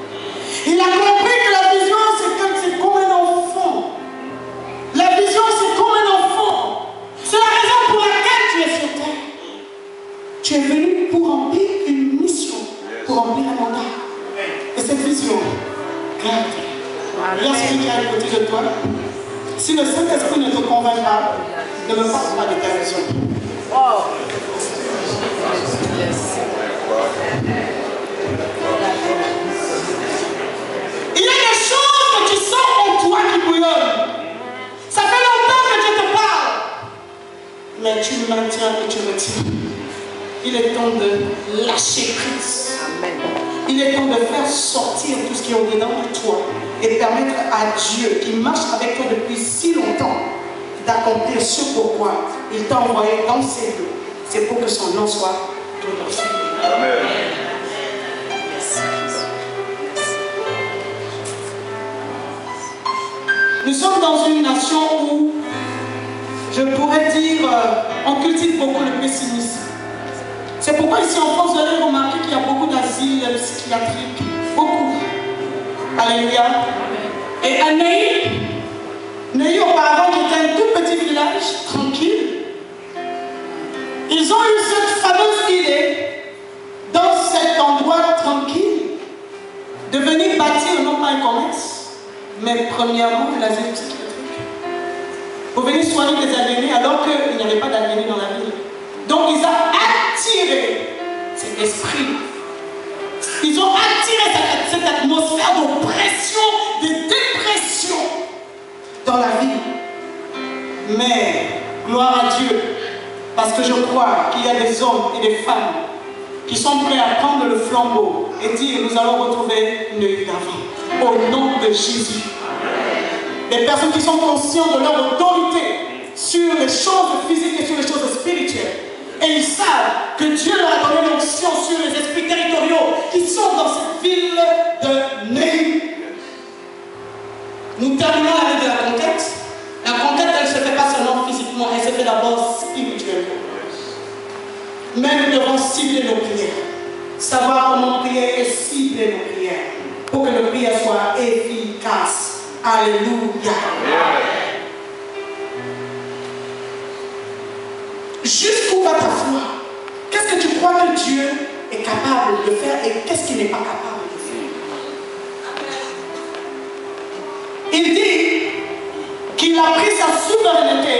Il a compris que la vision, c'est comme un enfant. La vision, c'est comme un enfant. C'est la raison pour laquelle tu es sur terre. Tu es venu pour remplir une mission, pour remplir un mandat. Et cette vision, garde-la. Regarde celui qui est à côté de toi. Si le Saint-Esprit ne te convainc pas, ne me parle pas de ta vision. Oh. Yes. Il y a des choses que tu sens en toi qui bouillonnent. Ça fait longtemps que Dieu te parle. mais tu maintiens et tu retiens. Il est temps de lâcher prise. Amen. Il est temps de faire sortir tout ce qui est au-dedans de toi et permettre à Dieu, qui marche avec toi depuis si longtemps, d'accomplir ce pourquoi il t'a envoyé dans ces lieux. C'est pour que son nom soit glorifié. Amen. Nous sommes dans une nation où, je pourrais dire, on cultive beaucoup le pessimisme. C'est pourquoi ici en France, vous allez remarquer qu'il y a beaucoup d'asiles psychiatriques. Beaucoup. Alléluia. Et à Neuilly, auparavant, qui était un tout petit village, tranquille, ils ont eu cette fameuse idée, dans cet endroit tranquille, de venir bâtir non pas un commerce, mais premièrement l'asile psychiatrique. Pour venir soigner des aliénés alors qu'il n'y avait pas d'aliénés dans la ville. Donc ils ont attiré cet esprit. Ils ont attiré cette atmosphère d'oppression, de dépression dans la vie. Mais, gloire à Dieu, parce que je crois qu'il y a des hommes et des femmes qui sont prêts à prendre le flambeau et dire nous allons retrouver Neuilly d'avant. Au nom de Jésus. Des personnes qui sont conscientes de leur autorité sur les choses physiques et sur les choses spirituelles. Et ils savent que Dieu leur a donné l'onction sur les esprits territoriaux qui sont dans cette ville de Neuilly. Nous terminons l'année de la conquête. La conquête, elle ne se fait pas seulement physiquement, elle se fait d'abord spirituellement. Mais nous devons cibler nos prières. Savoir comment prier et cibler nos prières. Pour que nos prières soient efficaces. Alléluia. Jusqu'où va ta foi? Qu'est-ce que tu crois que Dieu est capable de faire et qu'est-ce qu'il n'est pas capable de faire? Il dit qu'il a pris sa souveraineté,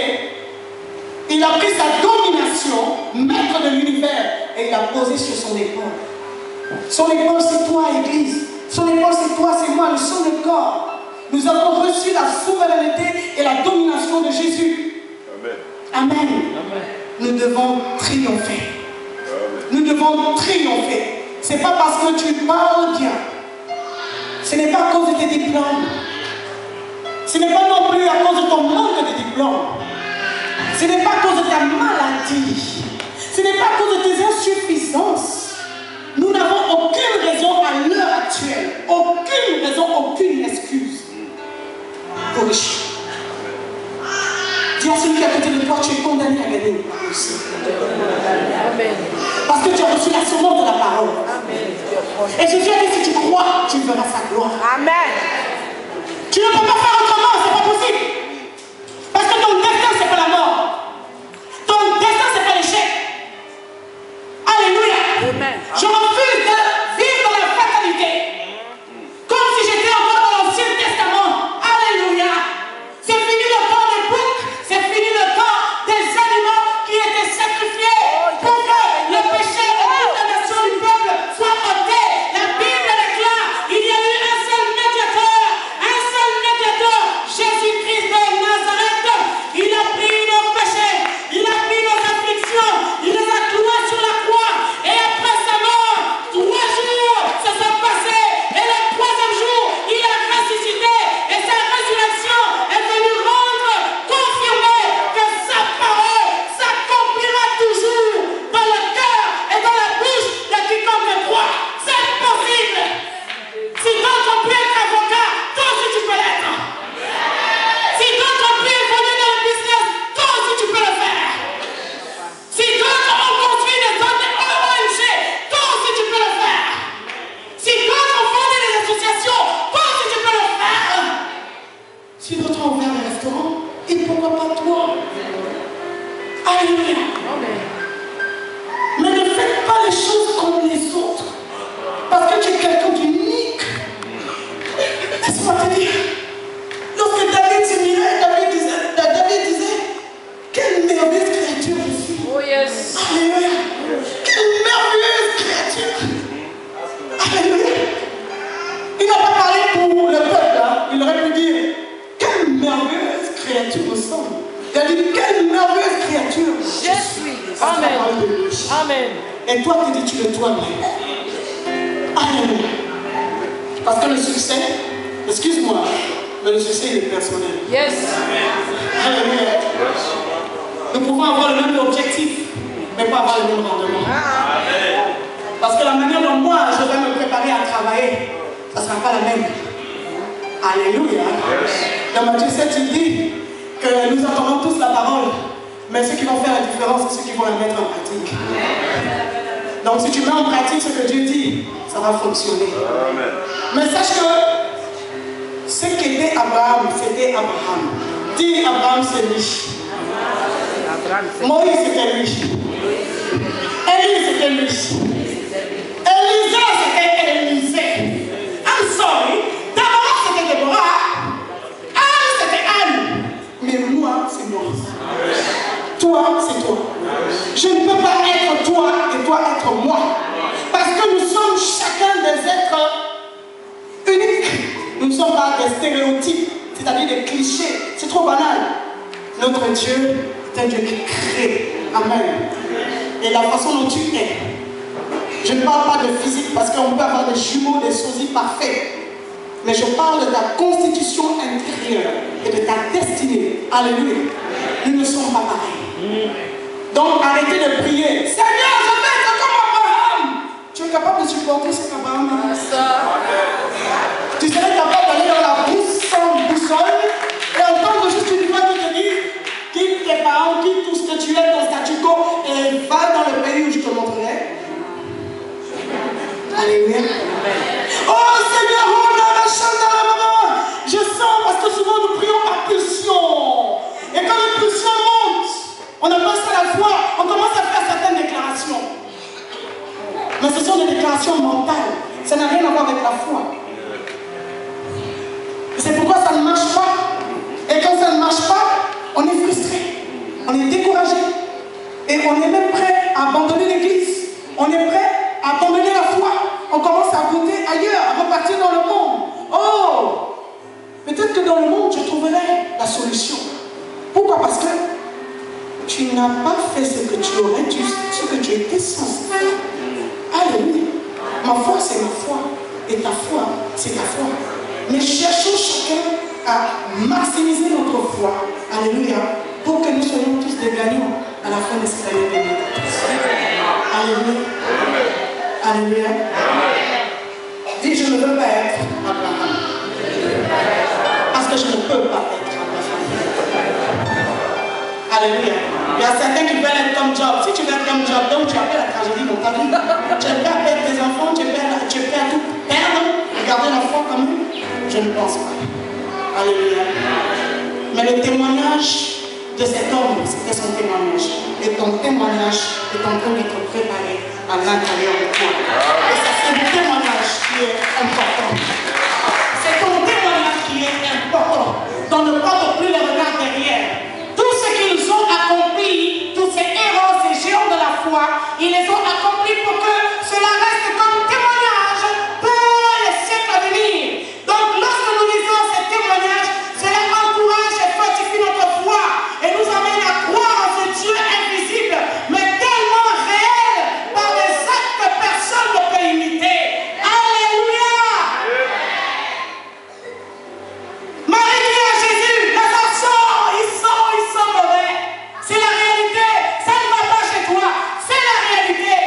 il a pris sa domination, maître de l'univers, et il l'a posé sur son épaule. Son épaule, c'est toi, Église. Son épaule, c'est toi, c'est moi, nous sommes le corps. Nous avons reçu la souveraineté et la domination de Jésus. Amen. Amen. Amen. Nous devons triompher. Amen. Nous devons triompher. Ce n'est pas parce que tu parles bien. Ce n'est pas à cause de tes diplômes. Ce n'est pas non plus à cause de ton manque de diplômes. Ce n'est pas à cause de ta maladie. Ce n'est pas à cause de tes insuffisances. Nous n'avons aucune raison à l'heure actuelle. Aucune raison, aucune excuse pour échouer. Dis à celui qui est à côté de toi, tu es condamné à gagner une parole. Parce que tu as reçu la semence de la parole. Et Jésus a dit, si tu crois, tu verras sa gloire. Amen. Tu ne peux pas faire autrement, c'est pas possible. Parce que ton destin, c'est pas la mort. Ton destin, c'est pas l'échec. Alléluia. Amen. Je refuse de vivre dans la fatalité. Comme si j'étais encore dans l'Ancien Testament. Alléluia. C'est fini le temps des boucs. C'est fini le temps des animaux qui étaient sacrifiés pour que le péché et la condamnation du peuple soient ôtés. La Bible est claire. Il y a eu un seul médiateur. Jésus-Christ de Nazareth. Il a pris nos péchés. Il a pris nos afflictions. Il les a cloués sur la croix. Et après sa mort, 3 jours se sont passés. Et le 3e jour, il a ressuscité. Et sa résurrection est venue rendre, confirmer que sa parole s'accomplira toujours dans le cœur et dans la bouche de quiconque croit. C'est possible. Si d'autres ont pu être avocats, toi aussi tu peux l'être. Si d'autres ont pu évoluer dans le business, toi aussi tu peux le faire. Si d'autres ont construit des zones de ONG, toi aussi tu peux le faire. Si d'autres ont fondé des associations, toi aussi tu peux le faire. Si d'autres ont ouvert des restaurants, et pourquoi pas toi? Alléluia. Mais ne faites pas les choses comme les autres. Parce que tu es quelqu'un d'unique. Laisse-moi te dire. Lorsque David se mirait, David disait, quelle merveilleuse créature je suis. Oh yes. Alléluia. Quelle merveilleuse créature. Alléluia. Il n'a pas parlé pour le peuple, hein. Il aurait pu dire, quelle merveilleuse créature nous sommes. Il a dit, quelle merveilleuse créature. Parce que la parole de lui. Amen. Et toi, tu dis, tu es toi-même. Alléluia. Parce que le succès, excuse-moi, mais le succès, il est personnel. Yes. Alléluia. Nous pouvons avoir le même objectif, mais pas avoir le même rendement. Parce que la manière dont moi, je vais me préparer à travailler, ça ne sera pas la même. Alléluia. Dans Matthieu 7, il dit que nous entendons tous la parole, mais ceux qui vont faire la différence, c'est ceux qui vont la mettre en pratique. Donc si tu mets en pratique ce que Dieu dit, ça va fonctionner. Amen. Mais sache que ce qu'était Abraham, c'était Abraham. Dis Abraham, c'est riche. Moïse, c'était riche. Élie, c'était riche. Élisée, c'était Élisée. I'm sorry. D'abord, c'était Déborah. Anne, c'était Anne. Mais moi, c'est Moïse. Toi, c'est toi. Je ne peux pas être toi et toi être moi. Parce que nous sommes chacun des êtres uniques. Nous ne sommes pas des stéréotypes, c'est-à-dire des clichés. C'est trop banal. Notre Dieu est un Dieu qui crée. Amen. Et la façon dont tu es. Je ne parle pas de physique parce qu'on peut avoir des jumeaux, des sosies parfaits. Mais je parle de ta constitution intérieure et de ta destinée. Alléluia. Nous ne sommes pas pareils. Donc arrêtez de prier. Seigneur, je vais être comme Abraham. Tu es capable de supporter ce qu'Abraham a. Tu serais capable d'aller dans la brousse sans boussole et entendre juste une voix qui te dit quitte tes parents, quitte tout ce que tu es, ton statu quo et va dans le pays où je te montrerai. Alléluia. Oh Seigneur, je sens parce que souvent nous prions par pulsion. Et quand les pulsions montent, on appelle ça la foi, on commence à faire certaines déclarations. Mais ce sont des déclarations mentales. Ça n'a rien à voir avec la foi. C'est pourquoi ça ne marche pas. Et quand ça ne marche pas, on est frustré, on est découragé. Et on est même prêt à abandonner l'église. On est prêt à abandonner la foi. On commence à goûter ailleurs, à repartir dans le monde. Oh! Peut-être que dans le monde, je trouverai la solution. Pourquoi? Parce que tu n'as pas fait ce que tu aurais dû, ce que tu étais censé faire. Alléluia. Ma foi, c'est ma foi. Et ta foi, c'est ta foi. Mais cherchons chacun à maximiser notre foi. Alléluia. Pour que nous soyons tous des gagnants à la fin de cette année 2014. Alléluia. Alléluia. Dis, je ne veux pas être Abraham. Parce que je ne peux pas être Abraham. Alléluia. Il y a certains qui veulent être comme Job. Si tu veux être comme Job, donc tu as fait la tragédie dans ta vie. Tu es prêt à perdre tes enfants, tu es prêt à tout perdre et garder la foi comme eux. Je ne pense pas. Alléluia. Mais le témoignage de cet homme, c'était son témoignage. Et ton témoignage est en train d'être préparé à l'intérieur de toi. Et c'est le témoignage qui est important. C'est ton témoignage qui est important. Donc ne porte plus les regards derrière. Tout ce qu'ils ont accompli, tous ces héros, ces géants de la foi, ils les ont accomplis pour que cela reste comme témoignage pour les siècles à venir. Donc lorsque nous lisons ces témoignages, cela encourage et fortifie notre foi et nous amène à croire en ce Dieu invisible, mais tellement réel par des actes que personne ne peut imiter. Alléluia! Marie dit à Jésus, Lazare sort, il sent mauvais. C'est la réalité. Ça ne va pas chez toi. C'est la réalité.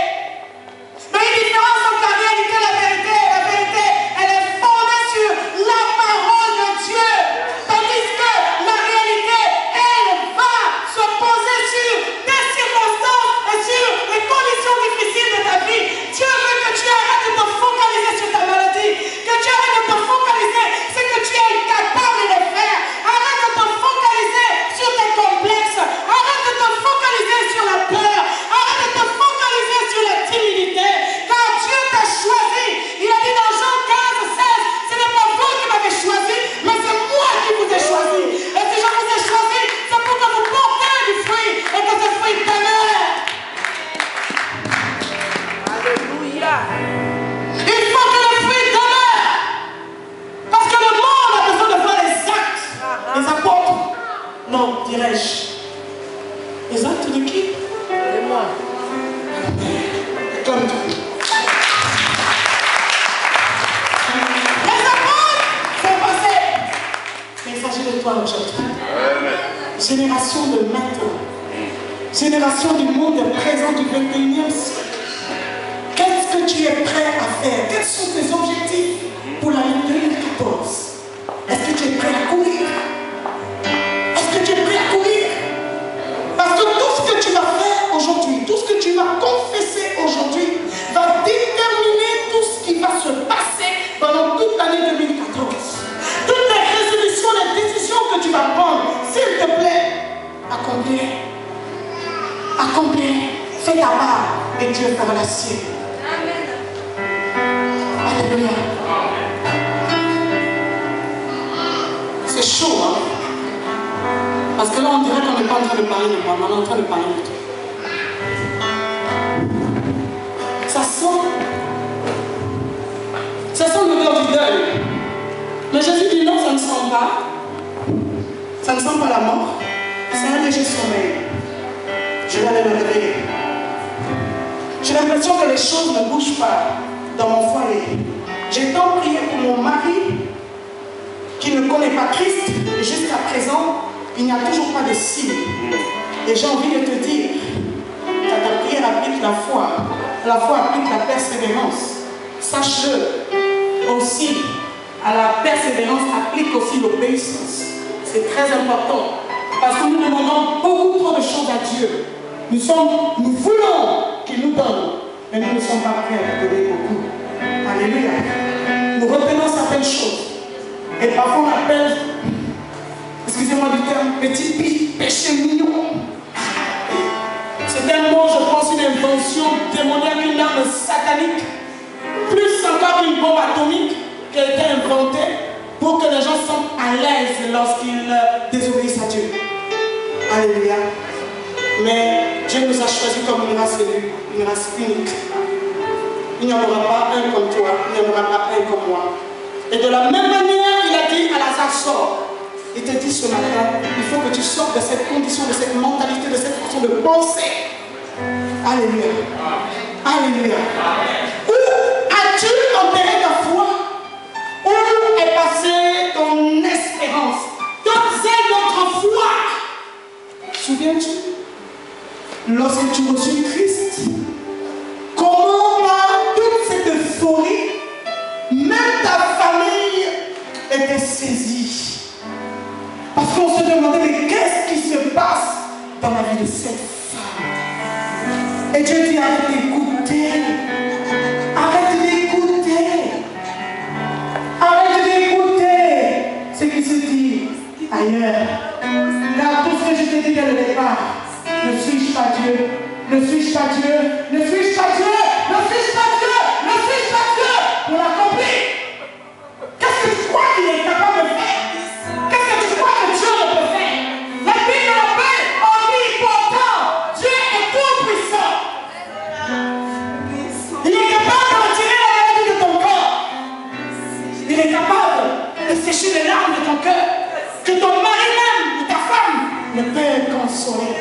génération de maintenant, génération du monde présent du 21e siècle. Qu'est-ce que tu es prêt à faire? Quels sont tes objectifs pour l'année 2014? Est-ce que tu es prêt à courir? Est-ce que tu es prêt à courir? Parce que tout ce que tu vas faire aujourd'hui, tout ce que tu vas confesser aujourd'hui, va déterminer tout ce qui va se passer pendant toute l'année 2014. Toutes les résolutions, les décisions que tu vas prendre, s'il te plaît, accomplis. Accomplis. Fais ta part et Dieu fera la sienne. Alléluia. C'est chaud, hein? Parce que là, on dirait qu'on n'est pas en train de parler de moi, mais on est en train de parler de toi. Ça sent l'odeur du deuil. Mais Jésus dit non, ça ne sent pas. Ça ne sent pas la mort. C'est un léger sommeil. Je vais aller me réveiller. J'ai l'impression que les choses ne bougent pas dans mon foyer. J'ai tant prié pour mon mari qui ne connaît pas Christ et jusqu'à présent, il n'y a toujours pas de signe. Et j'ai envie de te dire, quand ta prière applique la foi applique la persévérance. Sache-le aussi, à la persévérance applique aussi l'obéissance. C'est très important. Parce que nous demandons beaucoup trop de choses à Dieu. Nous voulons qu'il nous donne, mais nous ne sommes pas prêts à donner beaucoup. Alléluia. Nous retenons certaines choses. Et parfois on appelle, excusez-moi du terme, petit péché mignon. C'est un mot, je pense, une invention démoniaque, une arme satanique, plus encore qu'une bombe atomique qui a été inventée pour que les gens sentent à l'aise lorsqu'ils désobéissent à Dieu. Alléluia. Mais Dieu nous a choisis comme une race élue, une race unique. Il n'y en aura pas un comme toi, il n'y en aura pas un comme moi. Et de la même manière, il a dit à Lazare, sors. Il te dit ce matin, il faut que tu sortes de cette condition, de cette mentalité, de cette façon de penser. Alléluia. Alléluia. Où as-tu enterré ta foi? Où est passée ton espérance? Ton zèle, notre foi. Souviens-tu? Lorsque tu reçus Christ, comment par toute cette euphorie, même ta famille était saisie. Parce qu'on se demandait, mais qu'est-ce qui se passe dans la vie de cette femme? Et Dieu dit, arrête d'écouter. Arrête d'écouter. Arrête d'écouter ce qui se dit ailleurs. Car tout ce que je t'ai dit dès le départ, ne suis-je pas Dieu? Ne suis-je pas Dieu? Ne suis-je pas Dieu? Ne suis-je pas Dieu? Ne suis-je pas Dieu? Pour l'accomplir. Qu'est-ce que tu crois qu'il est capable de faire? Qu'est-ce que tu crois que Dieu ne peut faire? La Bible l'appelle omnipotent. Dieu est tout puissant. Il est capable de retirer la maladie de ton corps. Il est capable de sécher les larmes de ton cœur. Que ton mari même ou ta femme ne peut consoler.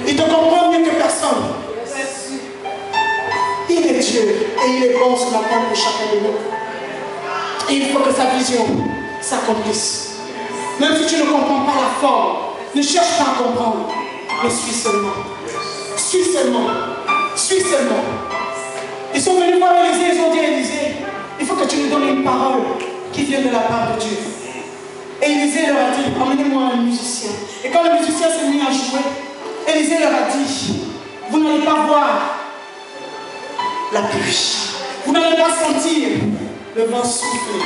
Il te comprend mieux que personne. Il est Dieu et il est bon sur la table de chacun de nous. Et il faut que sa vision s'accomplisse. Même si tu ne comprends pas la forme, ne cherche pas à comprendre, mais suis seulement. Suis seulement. Suis seulement. Ils sont venus voir Élisée, ils ont dit à Élisée, il faut que tu nous donnes une parole qui vient de la part de Dieu. Et Élisée leur a dit, emmenez-moi un musicien. Et quand le musicien s'est mis à jouer, Élisée leur a dit, vous n'allez pas voir la pluie. Vous n'allez pas sentir le vent souffler.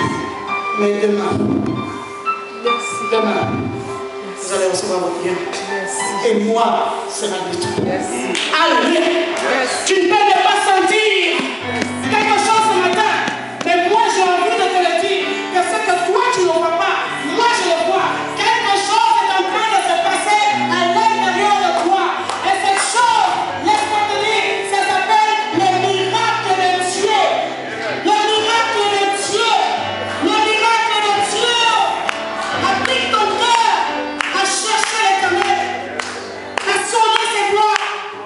Mais demain, vous allez recevoir votre bien. Et moi, c'est ma vie. Alléluia. Tu ne peux pas sentir quelque chose ce matin. Mais moi, j'ai envie de te le dire. Que ce que toi, tu ne vois pas, moi, je le vois. Quelque chose est en train de se passer à l'intérieur de toi. Et cette chose, laisse-moi te dire, ça s'appelle le miracle de Dieu. Le miracle de Dieu. Le miracle de Dieu. Applique ton cœur à chercher l'éternel, à sonner ses voix,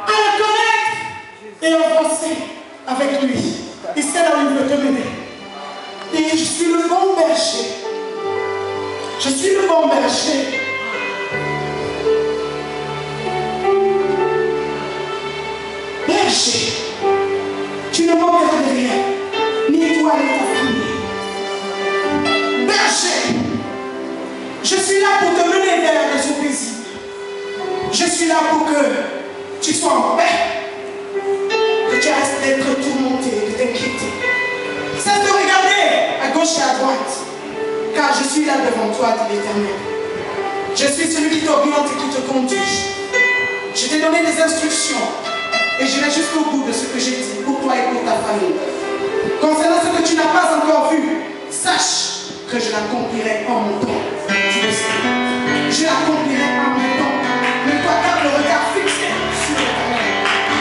à le connaître et avancer avec lui. Il sait là où il veut te mener. Et je suis le bon berger. Je suis le bon berger. suis là pour que tu sois en paix, que tu arrêtes d'être tourmenté, de t'inquiéter. Cesse de regarder à gauche et à droite, car je suis là devant toi, dit l'Éternel. Je suis celui qui t'oriente et qui te conduit. Je t'ai donné des instructions et j'irai jusqu'au bout de ce que j'ai dit pour toi et pour ta famille. Concernant ce que tu n'as pas encore vu, sache que je l'accomplirai en mon temps. Tu le sais. Je l'accomplirai en mon temps. Mais toi, garde le regard fixé sur l'Éternel.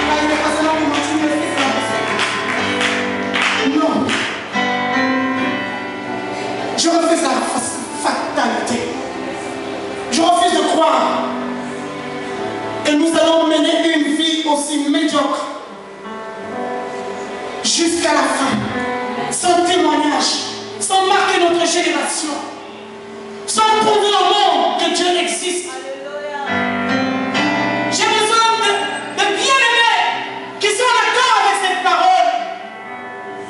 Car il n'est pas seulement pour tu me fais faire. Non. Je refuse la fatalité. Je refuse de croire que nous allons mener une vie aussi médiocre jusqu'à la fin, sans témoignage, sans marquer notre génération, sans prouver au monde que Dieu existe. J'ai besoin de bien-aimés qui sont en accord avec cette parole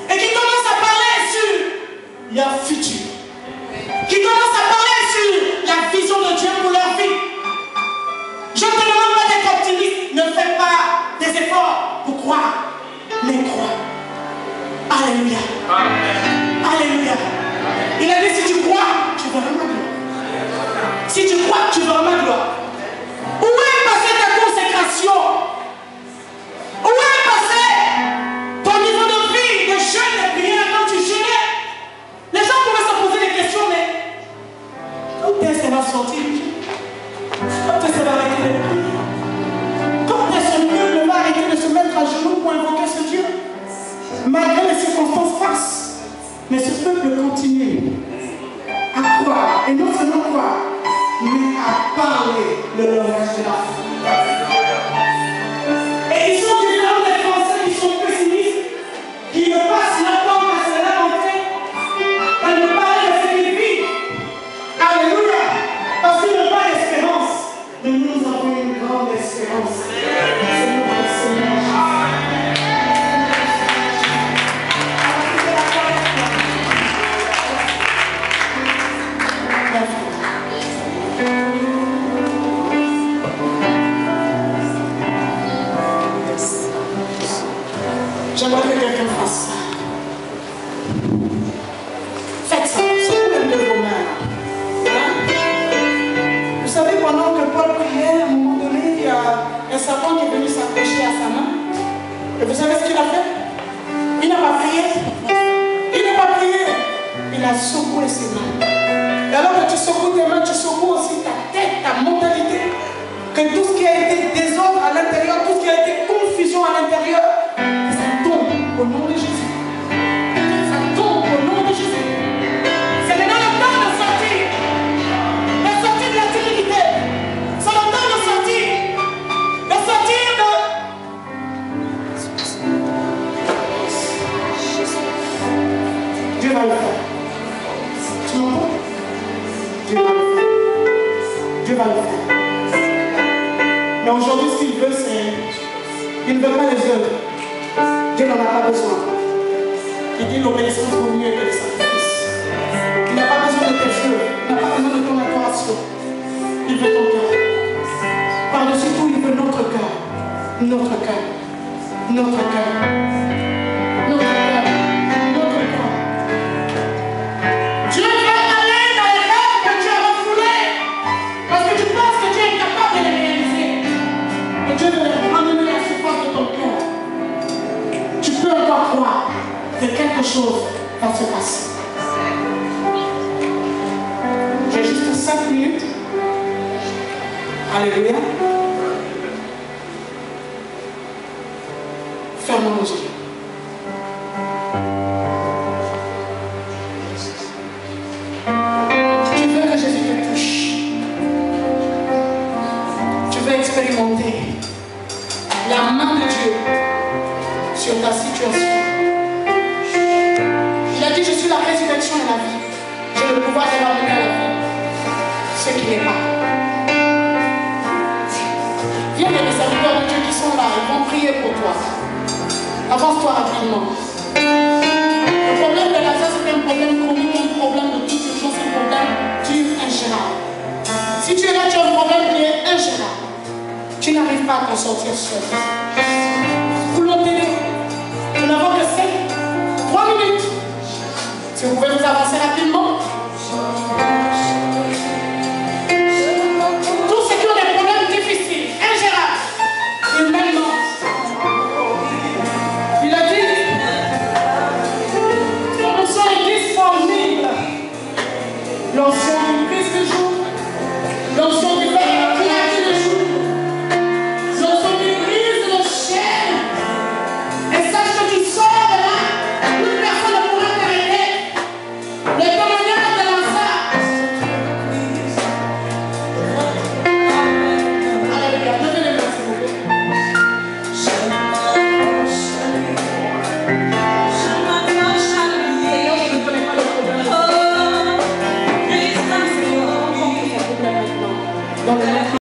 et qui commencent à parler sur leur futur, qui commencent à parler sur la vision de Dieu pour leur vie. Je ne te demande pas d'être optimiste, ne fais pas des efforts pour croire, mais crois. Alléluia. Amen. Alléluia. Il a dit, si tu crois, tu verras ma gloire. Si tu crois, tu verras ma gloire. Où est passée ta consécration? Où est passé ton niveau de vie, de jeûne, de prière quand tu jeûnais? Les gens pouvaient se poser des questions, mais quand est-ce qu'elle va sortir? Quand est-ce qu'elle va arrêter de prier? Quand est-ce que le peuple va arrêter de se mettre à genoux pour invoquer ce Dieu? Malgré les circonstances faces, mais ce peuple continue à croire, et non seulement croire, mais à parler le langage de la foi. Et ils sont différents des Français qui sont pessimistes, qui ne passent leur temps à se lamenter, à ne pas aller de ce qu'ils vivent. Alléluia, parce qu'ils n'ont pas d'espérance, mais nous avons une grande espérance. C'est notre Seigneur. J'aimerais que quelqu'un fasse ça. Faites ça, secouez un peu vos mains. Hein? Vous savez, pendant que Paul priait, à un moment donné, il y a un serpent qui est venu s'accrocher à sa main. Et vous savez ce qu'il a fait? Il n'a pas prié. Il n'a pas prié. Il a secoué ses mains. Et alors que tu secoues tes mains, tu secoues aussi ta tête, ta mentalité. Que tout ce qui a été désordre à l'intérieur, tout ce qui a été confusion à l'intérieur, ça tombe au nom de Jésus. Ça tombe au nom de Jésus. C'est maintenant le temps de sortir. De sortir de la timidité. C'est le temps de sortir. De sortir de... Dieu va le faire. Tu m'entends? Dieu va le faire. Dieu va le faire. Mais aujourd'hui, ce qu'il veut, c'est... Il ne veut pas les œuvres. Dieu n'en a pas besoin. Il dit l'obéissance vaut mieux que le sacrifice. Il n'a pas besoin de tes œuvres. Il n'a pas besoin de ton adoration. Il veut ton cœur. Par-dessus tout, il veut notre cœur. Notre cœur. Notre cœur. Notre cœur. Notre cœur. Dieu veut aller dans les rêves que tu as refoulés. Parce que tu penses que tu es incapable de les réaliser. Et Dieu veut ramener la surface de ton cœur. Tu peux encore croire que quelque chose va se passer. J'ai juste 5 minutes. Alléluia. Fermons nos yeux. Tu veux que Jésus te touche. Tu veux expérimenter la main de Dieu sur ta situation. Il a dit, je suis la résurrection et la vie. J'ai le pouvoir de ramener à la vie ce qui n'est pas. Viens, il y a des serviteurs de Dieu qui sont là, ils vont prier pour toi. Avance-toi rapidement. Le problème de l'argent, c'est un problème chronique, un problème de toute urgence, un problème dur, ingérable. Si tu es là, tu as un problème qui est ingérable. sortir seul. Nous voulons t'aider. Nous n'avons que 3 minutes. Si vous pouvez nous avancer rapidement. Tous ceux qui ont des problèmes difficiles, ingérables, humainement. Il a dit, nous sommes disponibles. L'onction du Christ du jour, l'onction du Père qui a dit le jour, l'onction qui brise le chaîne. Et sache que tu sors de là, plus personne ne pourra t'arrêter. Les témoignages de l'ensemble. Alléluia, levez les mains s'il vous plaît. Seigneur, je ne connais pas le problème. Dans le nom